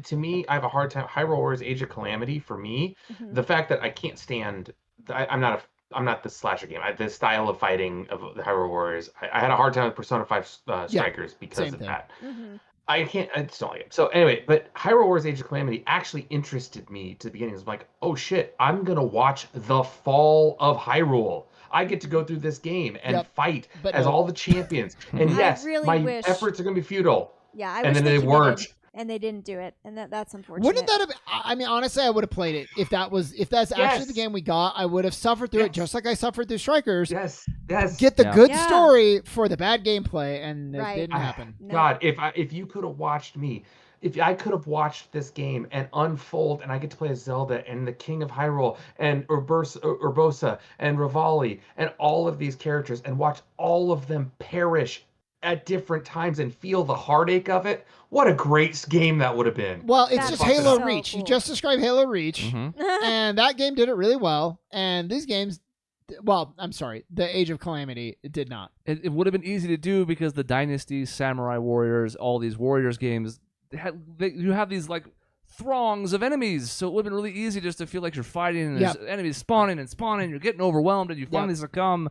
to me, I have a hard time. Hyrule Warriors: Age of Calamity for me, Mhm. the fact that I can't stand. I'm not the slasher game. The style of fighting of the Hyrule Warriors. I had a hard time with Persona 5 Strikers because same of thing. that. Mhm. I just don't like it. So anyway, but Hyrule Warriors: Age of Calamity actually interested me to the beginning. It was like, oh shit, I'm gonna watch the fall of Hyrule. I get to go through this game and fight But as no. all the champions. And I yes, really my wish- efforts are gonna be futile. Yeah, I And wish then they committed, weren't. and they didn't do it, and that's unfortunate. Wouldn't that have? I mean, honestly, I would have played it if that's actually the game we got. I would have suffered through it just like I suffered through Strikers. Yes. Get the good Yeah. story for the bad gameplay, and Right. it didn't happen. No. God, if you could have watched me, if I could have watched this game and unfold, and I get to play as Zelda and the King of Hyrule and Urbosa and Rivali and all of these characters, and watch all of them perish at different times and feel the heartache of it, what a great game that would have been. Well, it's That's just fucking Halo so Reach. cool. You just described Halo Reach, Mhm. and that game did it really well. And these games, well, I'm sorry, the Age of Calamity did not. it would have been easy to do because the Dynasty, Samurai Warriors, all these Warriors games, you have these like throngs of enemies, so it would have been really easy just to feel like you're fighting and there's enemies spawning and spawning, you're getting overwhelmed, and you finally succumb.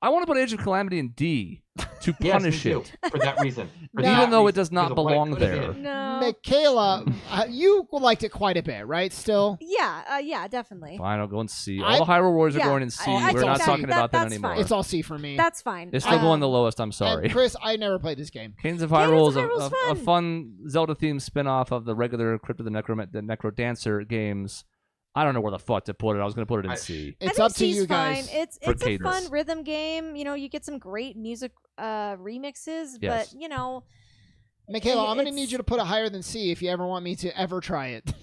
I want to put Age of Calamity in D to punish me it. too, for that reason. For Now- that Even though it reason, does not because of what it belong could have there. been. No. Michaela, you liked it quite a bit, right? Still, Yeah, definitely. Fine, I'll go and C. I- All the Hyrule Warriors are Yeah, going in C. I We're think not that- talking about that that's anymore. fine. it's all C for me. That's fine. It's still going the Um, lowest. I'm sorry. And Chris, I never played this game. Kings of Kings Hyrule of is Hyrule's a fun. fun Zelda-themed spin-off of the regular Crypt of the Necro Dancer games. I don't know where the fuck to put it. I was going to put it in C. It's I think up to C's you guys. Fine. It's for a fun cadence. rhythm game. You get some great music remixes, Yes. but Michaela, I'm going to it's- need you to put it higher than C if you ever want me to ever try it.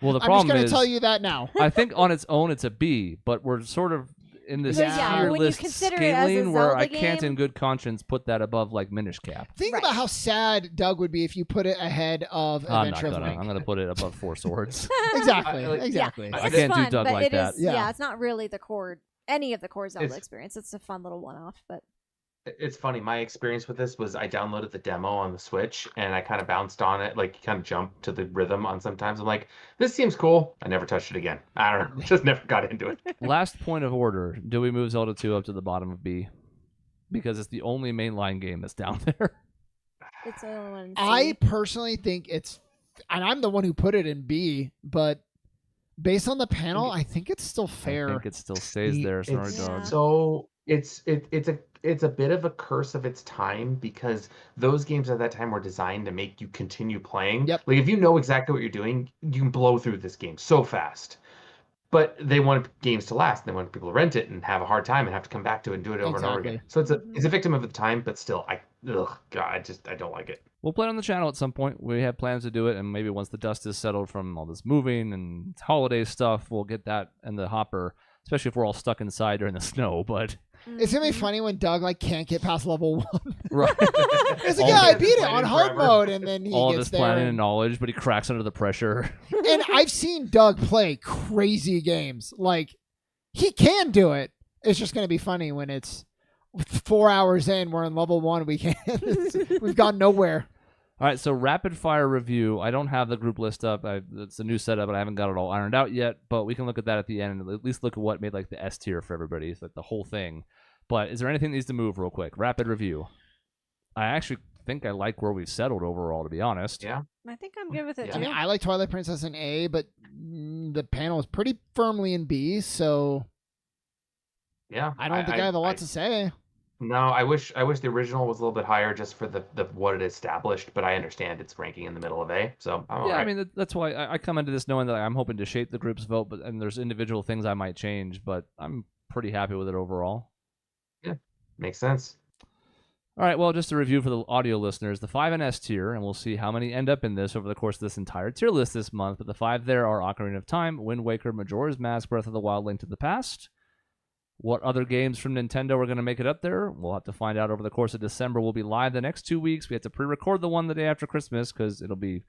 Well, the I'm just problem going to is, tell you that now. I think on its own it's a B, but we're sort of in this But yeah, tier when you list consider it as a scaling where I Zelda can't game- in good conscience put that above like Minish Cap. Think Right. about how sad Doug would be if you put it ahead of I'm not Adventure of gonna. Link. I'm going to put it above Four Swords. Exactly. Like- exactly. Yeah. I It's can't do fun, Doug but like it that. is- Yeah. it's not really any of the core Zelda It's- experience. It's a fun little one-off, but It's funny. My experience with this was I downloaded the demo on the Switch and I kind of bounced on it, like kind of jumped to the rhythm on sometimes. I'm like, this seems cool. I never touched it again. I don't know. Just never got into it. Last point of order: do we move Zelda 2 up to the bottom of B? Because it's the only mainline game that's down there. it's the only one. in I C. personally think it's, and I'm the one who put it in B, but based on the panel, I think it's still I fair. think it still stays there. Sorry, It's dog. So it's a bit of a curse of its time because those games at that time were designed to make you continue playing. Yep. Like if you know exactly what you're doing, you can blow through this game so fast. But they wanted games to last. They wanted people to rent it and have a hard time and have to come back to it and do it over and over again. So it's a victim of the time, but still, I don't like it. We'll play it on the channel at some point. We have plans to do it, and maybe once the dust is settled from all this moving and holiday stuff, we'll get that in the hopper, especially if we're all stuck inside during the snow. But It's gonna be funny when Doug like can't get past level 1. Right. It's like, All yeah, I this beat it planning on hard forever. mode, and then he All gets this there. planning and knowledge, but he cracks under the pressure. And I've seen Doug play crazy games. Like, he can do it. It's just gonna be funny when it's 4 hours in. We're in level 1. We've gone nowhere. All right, so rapid fire review. I don't have the group list up. It's a new setup, but I haven't got it all ironed out yet. But we can look at that at the end and at least look at what made like the S tier for everybody. It's like the whole thing. But is there anything that needs to move real quick? Rapid review. I actually think I like where we've settled overall, to be honest. Yeah. I think I'm good with it Yeah. I too. mean, I like Twilight Princess in A, but the panel is pretty firmly in B, so Yeah. I don't think I have a lot to say. No, I wish the original was a little bit higher just for the what it established, but I understand its ranking in the middle of A. So I'm all Yeah, right. I mean that's why I come into this knowing that I'm hoping to shape the group's vote, and there's individual things I might change, but I'm pretty happy with it overall. Makes sense. All right, well, just a review for the audio listeners, the 5 and S tier, and we'll see how many end up in this over the course of this entire tier list this month. But the 5 there are Ocarina of Time, Wind Waker, Majora's Mask, Breath of the Wild, Link to the Past. What other games from Nintendo are going to make it up there? We'll have to find out over the course of December. We'll be live the next 2 weeks. We have to pre-record the one the day after Christmas because it'll be,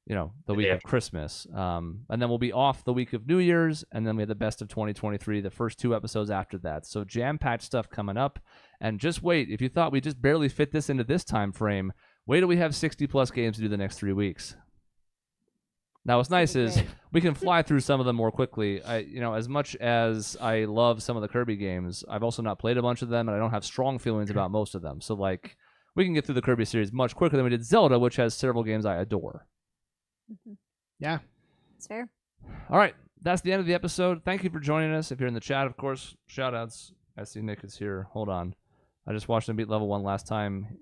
the week of Christmas. And then we'll be off the week of New Year's, and then we have the best of 2023, the first 2 episodes after that. So jam-packed stuff coming up. And just wait, if you thought we just barely fit this into this time frame, wait till we have 60-plus games to do the next 3 weeks. Now, what's nice is we can fly through some of them more quickly. As much as I love some of the Kirby games, I've also not played a bunch of them, and I don't have strong feelings about most of them. So, we can get through the Kirby series much quicker than we did Zelda, which has several games I adore. Yeah. It's fair. All right, that's the end of the episode. Thank you for joining us. If you're in the chat, of course, shout-outs. I see Nick is here. Hold on. I just watched him beat level 1 last time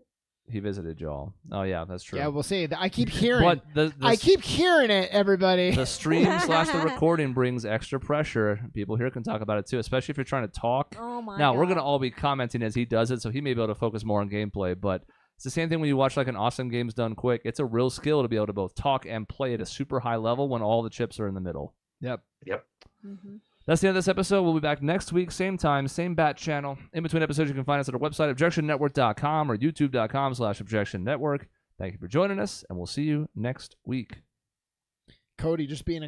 he visited y'all. Oh, yeah, that's true. Yeah, we'll see. I keep hearing But I keep hearing it, everybody. the stream / the recording brings extra pressure. People here can talk about it too, especially if you're trying to talk. Oh my Now, God. we're going to all be commenting as he does it, so he may be able to focus more on gameplay, but it's the same thing when you watch an awesome games done quick. It's a real skill to be able to both talk and play at a super high level when all the chips are in the middle. Yep. Mm-hmm. That's the end of this episode. We'll be back next week, same time, same bat channel. In between episodes, you can find us at our website, objectionnetwork.com or youtube.com/objectionnetwork. Thank you for joining us, and we'll see you next week. Cody just being a